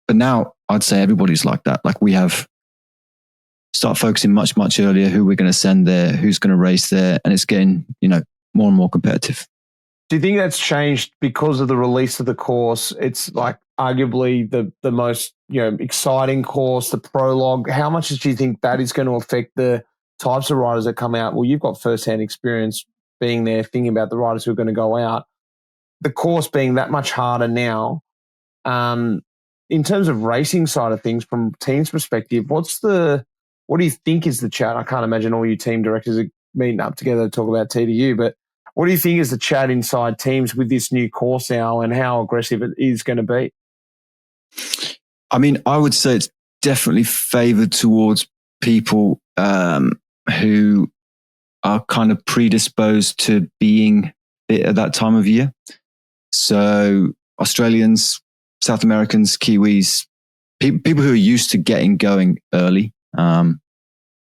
But now I'd say everybody's like that. Like we have start focusing much, much earlier who we're going to send there, who's going to race there, and it's getting, more and more competitive. Do you think that's changed because of the release of the course? It's like arguably the most, exciting course, the prologue. How much do you think that is going to affect the types of riders that come out? Well, you've got first-hand experience being there, thinking about the riders who are going to go out. The course being that much harder now, in terms of racing side of things, from team's perspective, what do you think is the chat? I can't imagine all you team directors are meeting up together to talk about TDU, but what do you think is the chat inside teams with this new course now and how aggressive it is going to be? I would say it's definitely favoured towards people who are kind of predisposed to being fit at that time of year. So Australians, South Americans, Kiwis, people who are used to getting going early.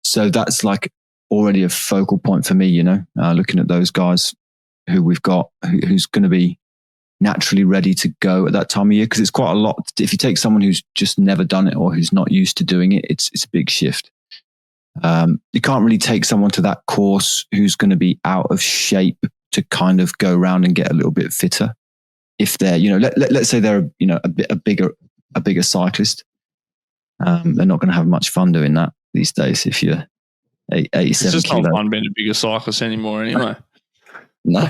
So that's like already a focal point for me, looking at those guys who we've got, who's going to be naturally ready to go at that time of year. Because it's quite a lot. If you take someone who's just never done it or who's not used to doing it, it's a big shift. You can't really take someone to that course who's going to be out of shape to kind of go around and get a little bit fitter. If they're, let's say they're, a bigger cyclist, they're not going to have much fun doing that these days. If you're 87 it's just not fun being a bigger cyclist anymore anyway. No.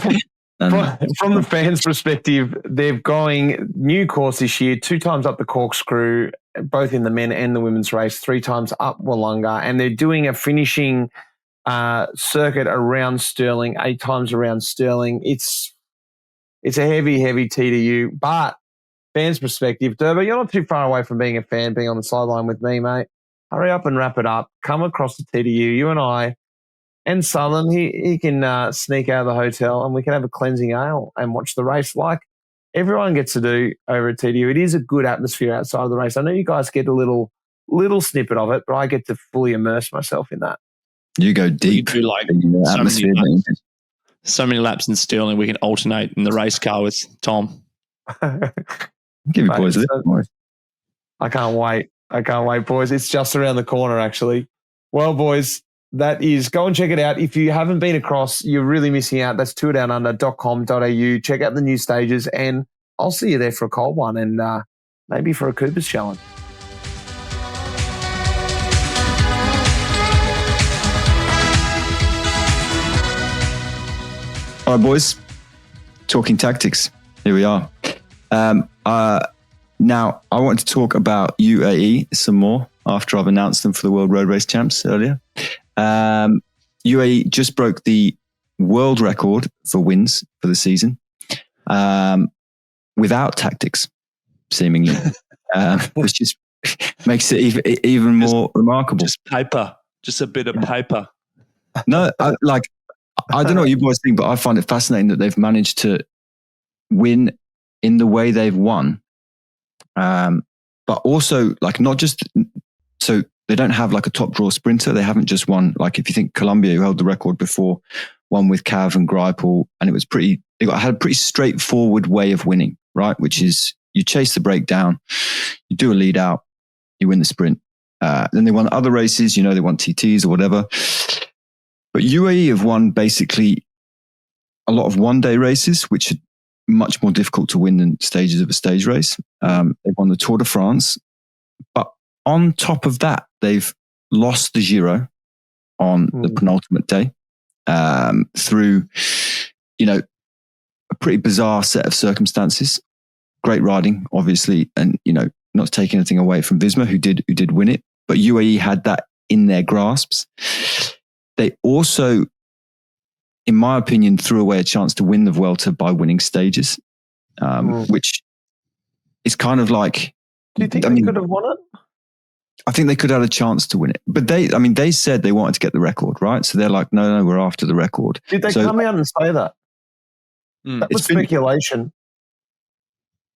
From the fans' perspective, they're going new course this year, 2 times up the corkscrew, both in the men and the women's race, 3 times up Wollonga, and they're doing a finishing circuit around Stirling, 8 times around Stirling. It's a heavy TDU, but fans' perspective, Durbo, you're not too far away from being a fan, being on the sideline with me, mate. Hurry up and wrap it up. Come across the TDU, you and I, and Southam. He can sneak out of the hotel and we can have a cleansing ale and watch the race like everyone gets to do over at TDU. It is a good atmosphere outside of the race. I know you guys get a little snippet of it, but I get to fully immerse myself in that. You go deep. You do like so many laps in Stirling. We can alternate in the race car with Tom. Give you boys a little more. I can't wait, boys. It's just around the corner, actually. Well, boys, that is, go and check it out. If you haven't been across, you're really missing out. That's tourdownunder.com.au. Check out the new stages, and I'll see you there for a cold one and maybe for a Cooper's challenge. All right, boys, talking tactics. Here we are. Now, I want to talk about UAE some more after I've announced them for the World Road Race Champs earlier. UAE just broke the world record for wins for the season without tactics, seemingly, which just makes it even more remarkable. Just paper, just a bit of paper. No, I don't know what you boys think, but I find it fascinating that they've managed to win in the way they've won. But also, like, not just so they don't have like a top draw sprinter. They haven't just won. Like if you think Colombia, who held the record before, won with Cav and Greipel, and it was had a pretty straightforward way of winning, right? Which is you chase the break down, you do a lead out, you win the sprint. Then they won other races, they won TTs or whatever. But UAE have won basically a lot of one-day races, which are much more difficult to win than stages of a stage race. They've won the Tour de France. But on top of that, they've lost the Giro on the penultimate day through, a pretty bizarre set of circumstances. Great riding, obviously, and, not taking anything away from Visma, who did win it. But UAE had that in their grasps. They also, in my opinion, threw away a chance to win the Vuelta by winning stages, which is kind of like... Do you think they could have won it? I think they could have had a chance to win it. But they said they wanted to get the record, right? So they're like, no, we're after the record. Did they come out and say that? That was speculation.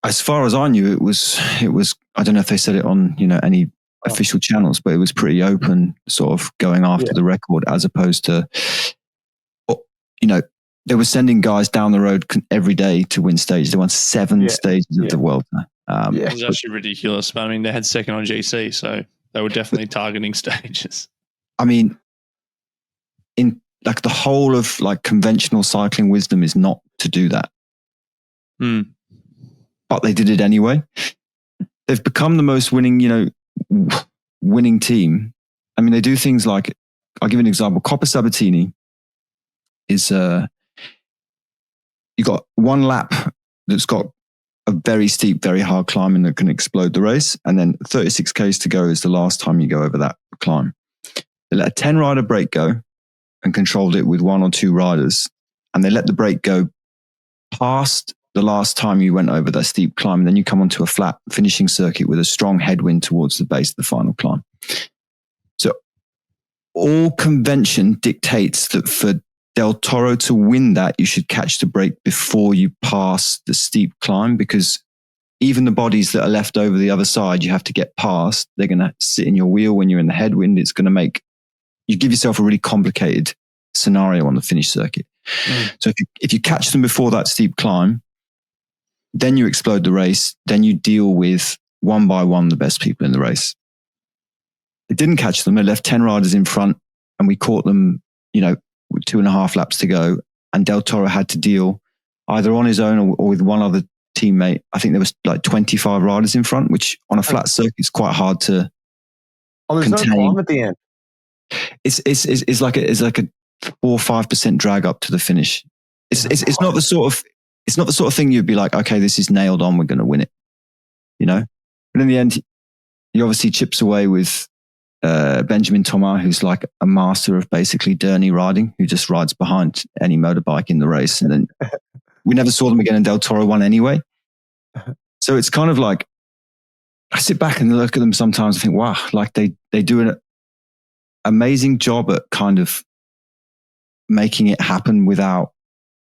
As far as I knew, it was. I don't know if they said it on, any official channels, but it was pretty open, sort of going after the record, as opposed to, they were sending guys down the road every day to win stages. They won 7 stages of the Vuelta. It was actually ridiculous. But I mean, they had second on GC, so they were definitely targeting stages. I mean, in like the whole of like conventional cycling wisdom is not to do that. But they did it anyway. They've become the most winning, winning team. I mean, they do things like, I'll give you an example. Coppa Sabatini is, you got one lap that's got a very steep, very hard climb and that can explode the race. And then 36 Ks to go is the last time you go over that climb. They let a 10 rider break go and controlled it with 1 or 2 riders. And they let the break go past the last time you went over that steep climb. And then you come onto a flat finishing circuit with a strong headwind towards the base of the final climb. So all convention dictates that for Del Toro to win that, you should catch the break before you pass the steep climb, because even the bodies that are left over the other side, you have to get past. They're going to sit in your wheel when you're in the headwind. It's going to make you give yourself a really complicated scenario on the finish circuit. So if you catch them before that steep climb, then you explode the race. Then you deal with one by one the best people in the race. It didn't catch them. They left 10 riders in front, and we caught them, with 2.5 laps to go, and Del Toro had to deal either on his own or with one other teammate. I think there was like 25 riders in front, which on a flat circuit is quite hard to there's contain. No climb at the end. It's like a 4 or 5% drag up to the finish. It's not the sort of thing you'd be like, okay, this is nailed on, we're going to win it, But in the end, he obviously chips away with Benjamin Thomas, who's like a master of basically dirty riding, who just rides behind any motorbike in the race. And then we never saw them again, and Del Toro won anyway. So it's kind of like, I sit back and look at them sometimes and think, wow, like they do an amazing job at kind of making it happen without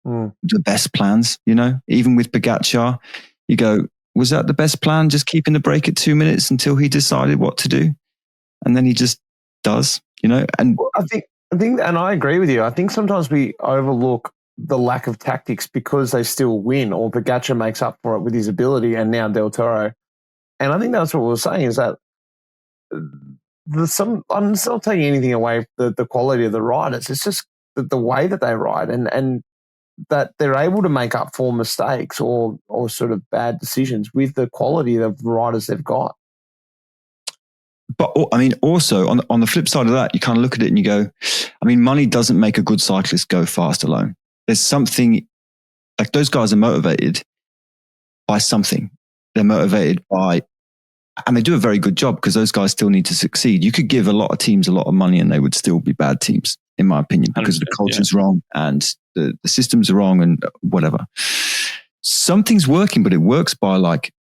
the best plans, Even with Pogačar, you go, was that the best plan? Just keeping the break at 2 minutes until he decided what to do? And then he just does, And I think, and I agree with you. I think sometimes we overlook the lack of tactics because they still win, or Pogačar makes up for it with his ability, and now Del Toro. And I think that's what we were saying, is that I'm not taking anything away from the quality of the riders. It's just the way that they ride, and that they're able to make up for mistakes or sort of bad decisions with the quality of the riders they've got. But I mean, also on the flip side of that, you kind of look at it and you go, I mean, money doesn't make a good cyclist go fast alone. There's something, like those guys are motivated by something. They're motivated by, and they do a very good job because those guys still need to succeed. You could give a lot of teams a lot of money and they would still be bad teams, in my opinion, because the culture's wrong and the systems are wrong and whatever. Something's working, but it works by like,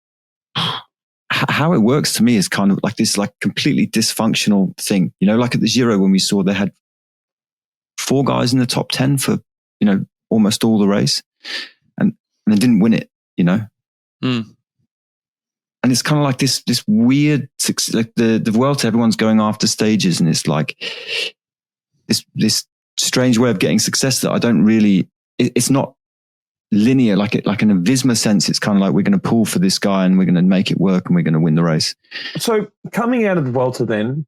how it works to me is kind of like this like completely dysfunctional thing, like at the Giro when we saw they had 4 guys in the top 10 for, almost all the race and they didn't win it, And And it's kind of like this weird, like the Vuelta, everyone's going after stages, and it's like this strange way of getting success that I don't really. It's not linear, like in a Visma sense. It's kind of like we're going to pull for this guy and we're going to make it work and we're going to win the race. So coming out of the Vuelta then,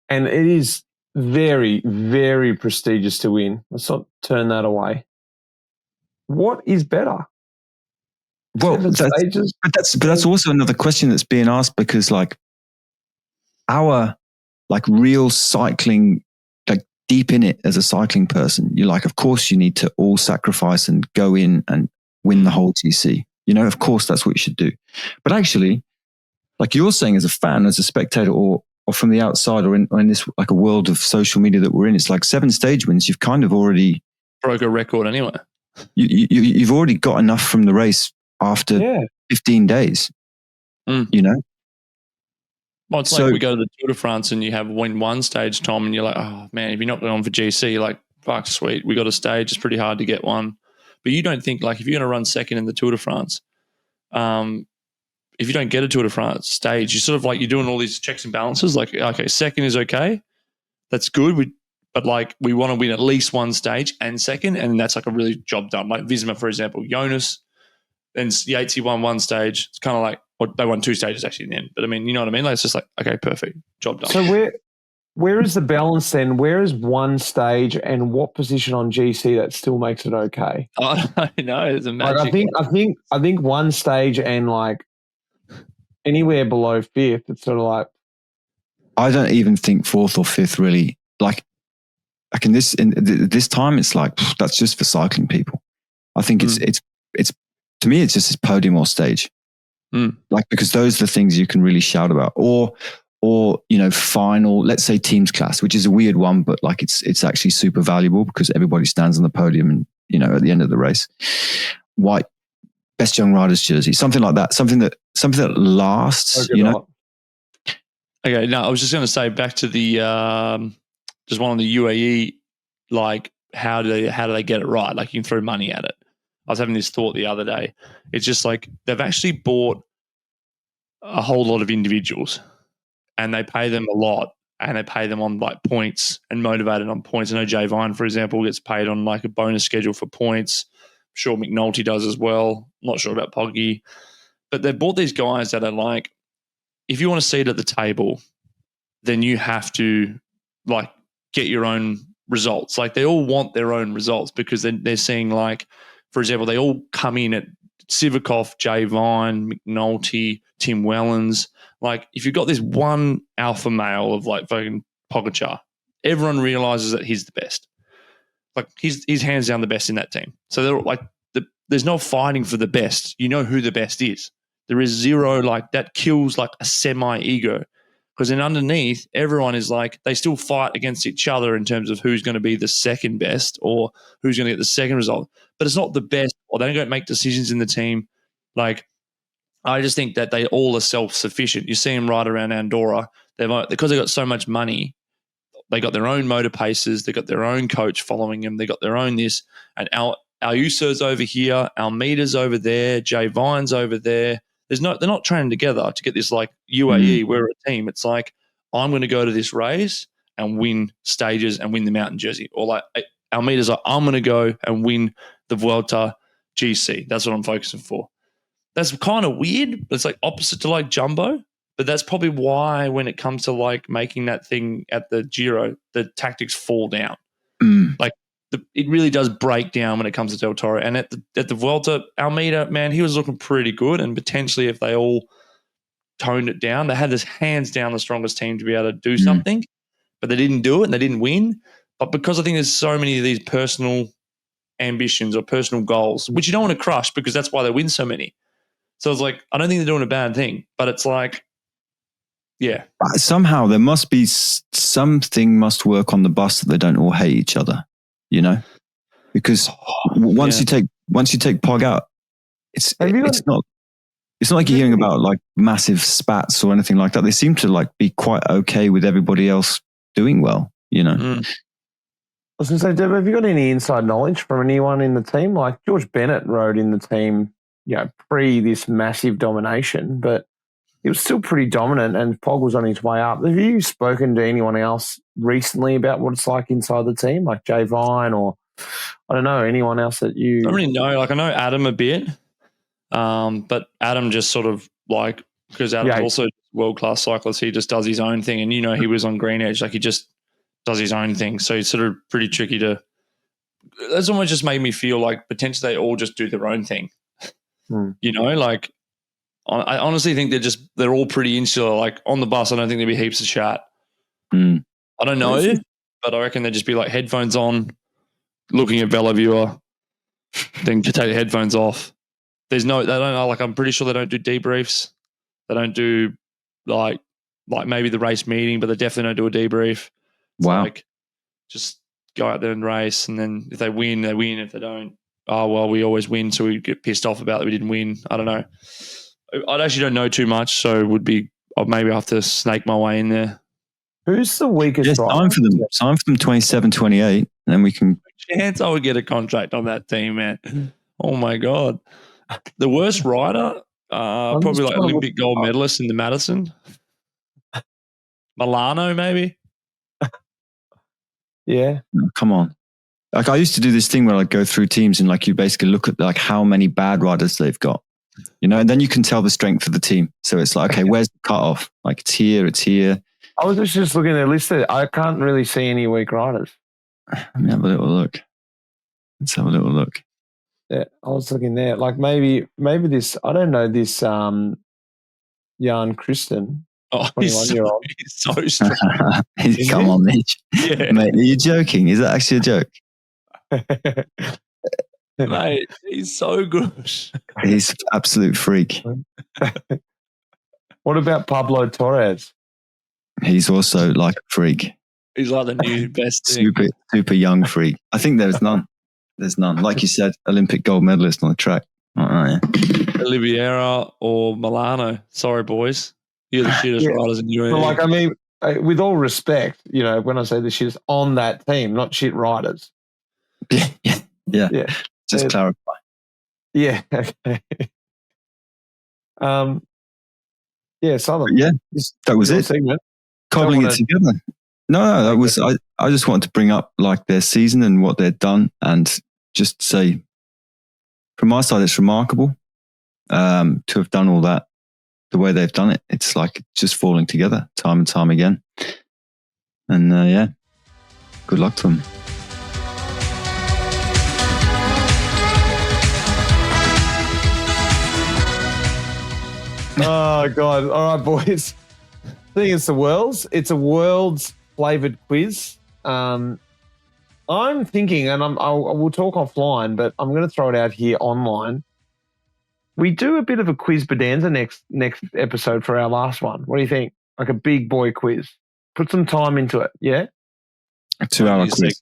and it is very, very prestigious to win. Let's not turn that away. What is better? Well, that's also another question that's being asked, because like our like real cycling, like deep in it as a cycling person, you're like, of course you need to all sacrifice and go in and win the whole TC. You know, of course that's what you should do. But actually, like you're saying, as a fan, as a spectator, or from the outside, or in this like a world of social media that we're in, it's like 7 stage wins. You've kind of already broke a record anyway. You've already got enough from the race after 15 days, you know? Well, it's like we go to the Tour de France and you have win one stage, Tom, and you're like, oh man, if you're not going for GC, you're like, fuck, sweet, we got a stage. It's pretty hard to get one. But you don't think, like, if you're going to run second in the Tour de France, if you don't get a Tour de France stage, you're sort of like, you're doing all these checks and balances. Like, okay, second is okay. That's good. But like, we want to win at least one stage and second, and that's like a really job done. Like Visma, for example, Jonas, and Yates, he won one stage. It's kind of like, or they won 2 stages actually in the end. But I mean, you know what I mean? Like, it's just like, okay, perfect, job done. So where is the balance then? Where is one stage and what position on GC that still makes it okay? Oh, I know, it's a magic. Like I think one stage and like anywhere below 5th, it's sort of like. I don't even think 4th or 5th really. Like in this time, it's like that's just for cycling people. I think it's to me, it's just this podium or stage. Like, because those are the things you can really shout about, or you know, final, let's say teams class, which is a weird one, but like it's actually super valuable because everybody stands on the podium and, you know, at the end of the race, white best young riders jersey, something like that, something that lasts, you know. Okay, no, I was just going to say back to the just one on the UAE, like how do they get it right? Like you can throw money at it. I was having this thought the other day. It's just like they've actually bought a whole lot of individuals and they pay them a lot and they pay them on like points and motivated on points. I know Jay Vine, for example, gets paid on like a bonus schedule for points. I'm sure McNulty does as well. Not sure about Poggy. But they've bought these guys that are like, if you want a seat at the table, then you have to like get your own results. Like they all want their own results because they're seeing like, for example, they all come in at Sivakov, Jay Vine, McNulty, Tim Wellens. Like if you've got this one alpha male of like fucking Pogačar, everyone realizes that he's the best. Like he's hands down the best in that team. So they're like, there's no fighting for the best. You know who the best is. There is zero, like that kills like a semi-ego. Because then underneath, everyone is like, they still fight against each other in terms of who's going to be the second best or who's going to get the second result. But it's not the best, or they don't make decisions in the team. Like, I just think that they all are self-sufficient. You see them right around Andorra. Because they've got so much money, they got their own motor paces, they got their own coach following them, they got their own this. And Ayuso's over here, Almeida's over there, Jay Vine's over there. They're not training together to get this like UAE, we're a team. It's like, I'm going to go to this race and win stages and win the mountain jersey. Or like Almeida's like, I'm going to go and win the Vuelta GC. That's what I'm focusing for. That's kind of weird. It's like opposite to like Jumbo, but that's probably why when it comes to like making that thing at the Giro, the tactics fall down. Like it really does break down when it comes to Del Toro. And at the Vuelta, Almeida, man, he was looking pretty good. And potentially if they all toned it down, they had this hands down the strongest team to be able to do something, but they didn't do it and they didn't win. But because I think there's so many of these personal ambitions or personal goals, which you don't want to crush because that's why they win so many. So it's like, I don't think they're doing a bad thing, but it's like, yeah. Somehow there must be something must work on the bus that they don't all hate each other, you know? Because once you take Pog out, it's not like you're hearing about like massive spats or anything like that. They seem to like be quite okay with everybody else doing well, you know? I was going to say, Deb, have you got any inside knowledge from anyone in the team? Like George Bennett rode in the team, you know, pre this massive domination, but he was still pretty dominant, and Pog was on his way up. Have you spoken to anyone else recently about what it's like inside the team, like Jay Vine or I don't know, anyone else that you... I don't really know. Like I know Adam a bit, but Adam just sort of like, because Adam's also a world-class cyclist, he just does his own thing. And, he was on Green Edge, like he just does his own thing. So it's sort of pretty tricky to... That's almost just made me feel like potentially they all just do their own thing. Like I honestly think they're all pretty insular. Like on the bus, I don't think there'd be heaps of chat. I don't know, but I reckon they'd just be like headphones on, looking at VeloViewer, then to take the headphones off. They don't know, like I'm pretty sure they don't do debriefs. They don't do like maybe the race meeting, but they definitely don't do a debrief. It's like just go out there and race, and then if they win, they win. If they don't, oh well, we always win, so we get pissed off about that we didn't win. I don't know. I actually don't know too much, so maybe I'll have to snake my way in there. Who's the weakest? Yes, time for them. Time for them 27, 28, and then we can. Chance I would get a contract on that team, man. Oh my god, the worst rider, probably like Olympic gold medalist in the Madison. Milano, maybe. Yeah. No, come on. Like I used to do this thing where I'd go through teams and like you basically look at like how many bad riders they've got, and then you can tell the strength of the team. So it's like, okay, where's the cutoff? Like it's here. I was just looking at their list. I can't really see any weak riders. Let me have a little look. Let's have a little look. Yeah, I was looking there. Like maybe this, I don't know, this Jan Kristen. Oh, he's so strong. Come on, Mitch. Yeah. Mate, are you joking? Is that actually a joke? Mate, he's so good. He's an absolute freak. What about Pablo Torres? He's also like a freak. He's like the new best thing. Super young freak. I think there's none. There's none. Like you said, Olympic gold medalist on the track. Oliveira or Milano. Sorry, boys. You're the shittest riders in UAE. Well, like, I mean, with all respect, when I say the shittest on that team, not shit riders. Yeah. Just clarify. Yeah. Okay. Southam. Yeah, that was it. Segment. Cobbling it together. No, that was. I just wanted to bring up like their season and what they've done, and just say, from my side, it's remarkable to have done all that. The way they've done it, it's like just falling together time and time again. And good luck to them. Oh God! All right, boys. I think it's a world's flavored quiz. I'm thinking, and I will talk offline, but I'm going to throw it out here online. We do a bit of a quiz bonanza next episode for our last one. What do you think? Like a big boy quiz. Put some time into it, yeah? A 2-hour quiz.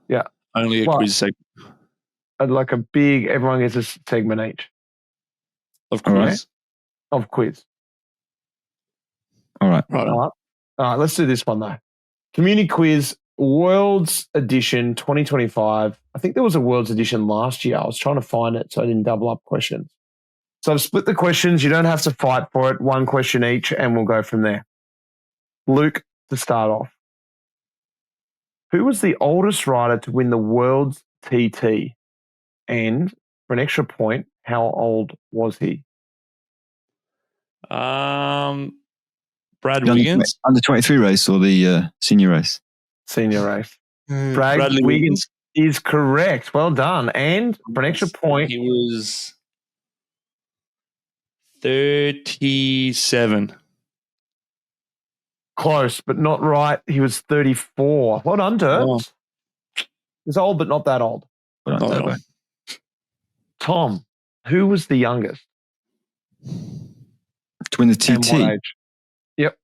Yeah. Only a quiz segment. Like a big, everyone gets a segment each. Of quiz? Right? Of quiz. All right. All right, let's do this one though. CommuniQuiz World's Edition 2025. I think there was a World's Edition last year. I was trying to find it so I didn't double up questions. So I've split the questions. You don't have to fight for it. One question each, and we'll go from there. Luke, to start off. Who was the oldest rider to win the World's TT? And for an extra point, how old was he? Brad Wiggins. Under 23 race or the senior race? Senior race. Brad Wiggins is correct. Well done. And for an extra point, he was 37. Close, but not right. He was 34. Well done, Dirt. Oh. He's old, but not that old. Not that old. Tom, who was the youngest? To win the TT? And what age? Yep.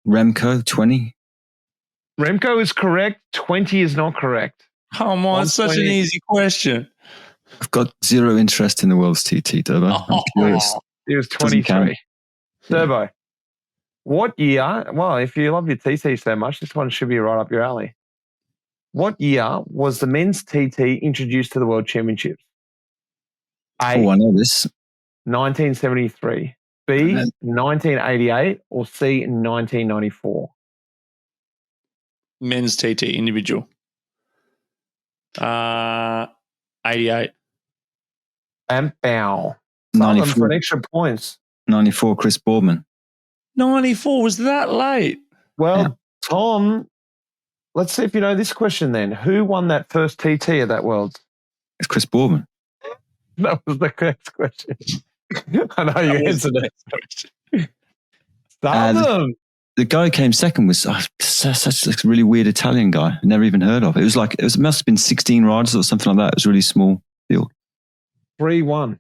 Remco, 20. Remco is correct. 20 is not correct. Come on, it's such an easy question. I've got zero interest in the world's TT, Turbo. I'm curious. He was 23. Turbo, what year? Well, if you love your TT so much, this one should be right up your alley. What year was the men's TT introduced to the World Championships? A. I know this. 1973. B. 1988. Or C. 1994. Men's TT individual. 88. And bow. 94 for an extra points. 94. Chris Boardman. 94 was that late? Well, Tom, let's see if you know this question then. Who won that first TT at that Worlds? It's Chris Boardman. That was the correct question. I know you answered it. Southam. The guy who came second was such a really weird Italian guy. I never even heard of. It must have been 16 riders or something like that. It was a really small field. 3-1.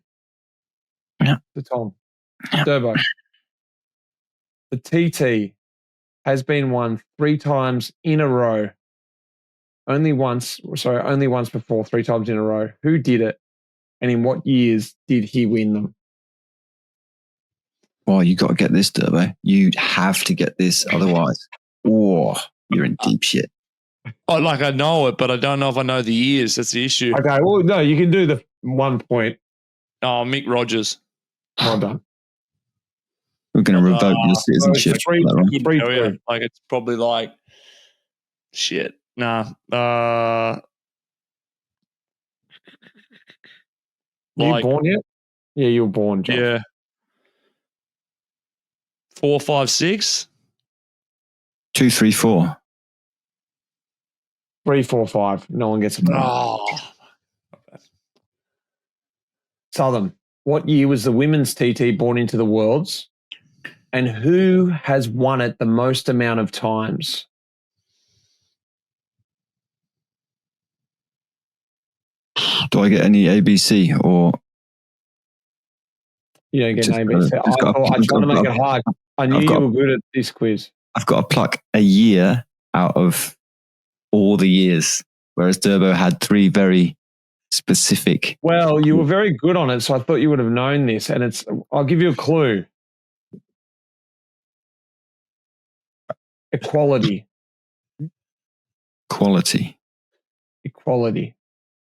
Yeah. To Tom. Yeah. Durbo. The TT has been won 3 times in a row. Only once before, 3 times in a row. Who did it? And in what years did he win them? Well, you got to get this, Durbo. You have to get this. Otherwise, you're in deep shit. I know it, but I don't know if I know the years. That's the issue. Okay, well, no, you can do the 1 point. Oh, Mick Rogers. Well done. We're going to revoke your citizenship. It's probably shit. Nah. You born yet? Yeah, you were born, Josh. Yeah. 4, 5, 6. 2, 3, 4. 3, 4, 5. No one gets a point. Oh. Southam, what year was the women's TT born into the Worlds? And who has won it the most amount of times? Do I get any ABC or? You don't get an ABC. I tried to make it hard. I knew you were good at this quiz. I've got to pluck a year out of all the years, whereas Durbo had 3 very specific. Well, you were very good on it, so I thought you would have known this. And I'll give you a clue. Equality. Quality. Equality.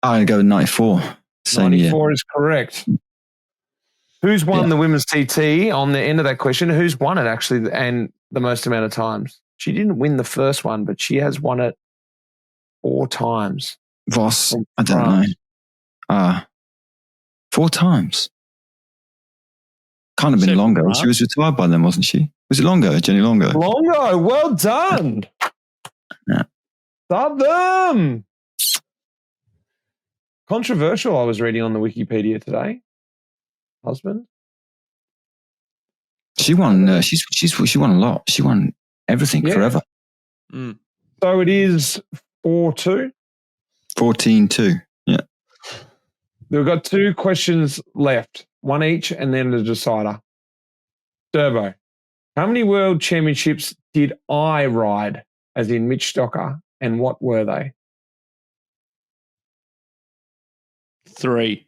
I'm going to go with 94. Same 94 year. is correct. Who's won the women's TT on the end of that question? Who's won it actually and the most amount of times? She didn't win the first one, but she has won it 4 times. Voss, I don't know. 4 times. Can't have been Longo. She was retired by then, wasn't she? Was it Longo? Jenny Longo? Longo, well done. Yeah. Southam. Controversial, I was reading on the Wikipedia today. Husband. She won. She won a lot. She won everything forever. Mm. So it is 4-2. 14-2. Yeah. We've got 2 questions left, 1 each, and then the decider. Durbo, how many world championships did I ride, as in Mitch Stocker, and what were they? 3.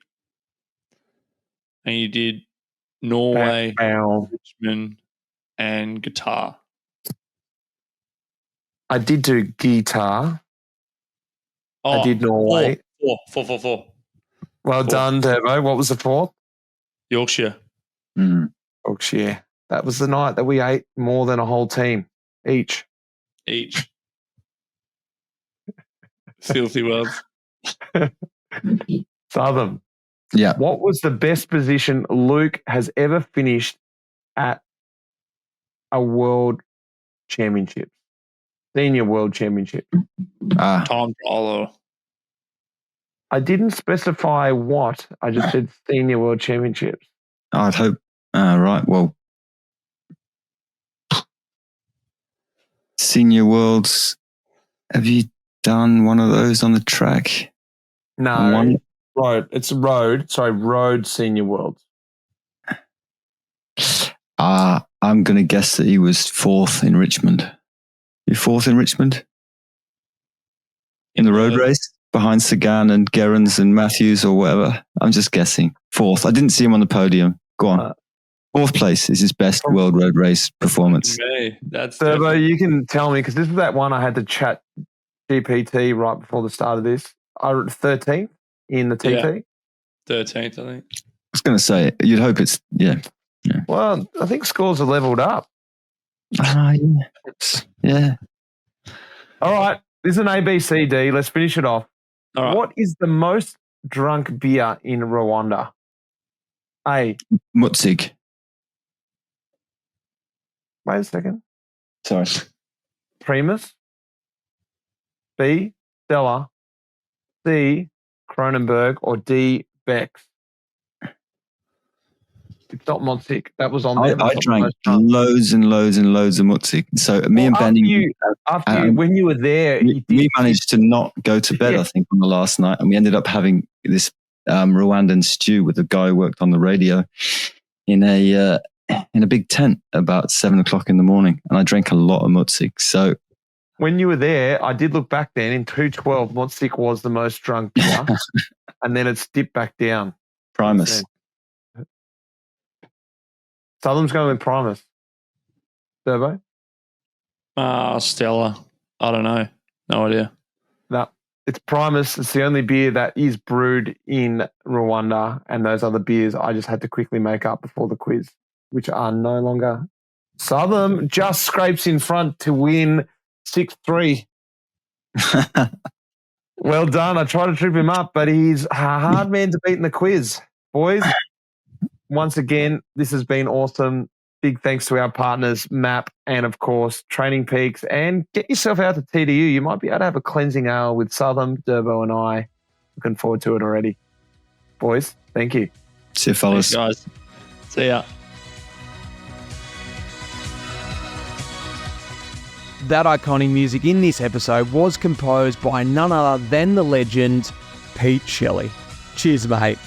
And you did Norway, Richmond, and guitar. I did do guitar. I did Norway. 4. Well done, Durbo. What was the 4th? Yorkshire. Yorkshire. That was the night that we ate more than a whole team each. Filthy world. Southam. Yeah. What was the best position Luke has ever finished at a world championship? Senior world championship. Time trial. I didn't specify what. I just said senior world championships. I'd hope. Right. Well, senior worlds. Have you done one of those on the track? No. Road. It's road. Sorry, road senior worlds. I'm going to guess that he was 4th in Richmond. You 4th in Richmond? In the road race? Behind Sagan and Gerrans and Matthews or whatever? I'm just guessing. 4th. I didn't see him on the podium. Go on. 4th place is his best world road race performance. That's Durbo, you can tell me, because this is that one I had to chat GPT right before the start of this. 13th in the TT. Yeah. 13th, I think. I was going to say, you'd hope it's, yeah. Well, I think scores are leveled up. Yeah. All right. This is an ABCD. Let's finish it off. All right. What is the most drunk beer in Rwanda? A. Mutzig. Wait a second. Sorry. Primus. B. Stella. C. Kronenberg. Or D. Beck's. It's not Mutzig. That was on there. I drank loads and loads and loads of Mutzig. So me and Benny, when you were there, we managed to not go to bed, I think, on the last night. And we ended up having this Rwandan stew with a guy who worked on the radio in a big tent about 7 o'clock in the morning. And I drank a lot of Mutzig. So when you were there, I did look back then. In 2012, Mutzig was the most drunk beer. And then it's dipped back down. Primus. Southam's going with Primus. Turbo? Stella. I don't know. No idea. No, it's Primus. It's the only beer that is brewed in Rwanda, and those other beers I just had to quickly make up before the quiz, which are no longer. Southam just scrapes in front to win 6-3. Well done. I tried to trip him up, but he's a hard man to beat in the quiz. Boys, once again, this has been awesome. Big thanks to our partners, MAP, and of course, Training Peaks. And get yourself out to TDU. You might be able to have a cleansing ale with Southam, Durbo, and I. Looking forward to it already. Boys, thank you. See you, fellas. Thanks, guys. See ya. That iconic music in this episode was composed by none other than the legend, Pete Shelley. Cheers, mate.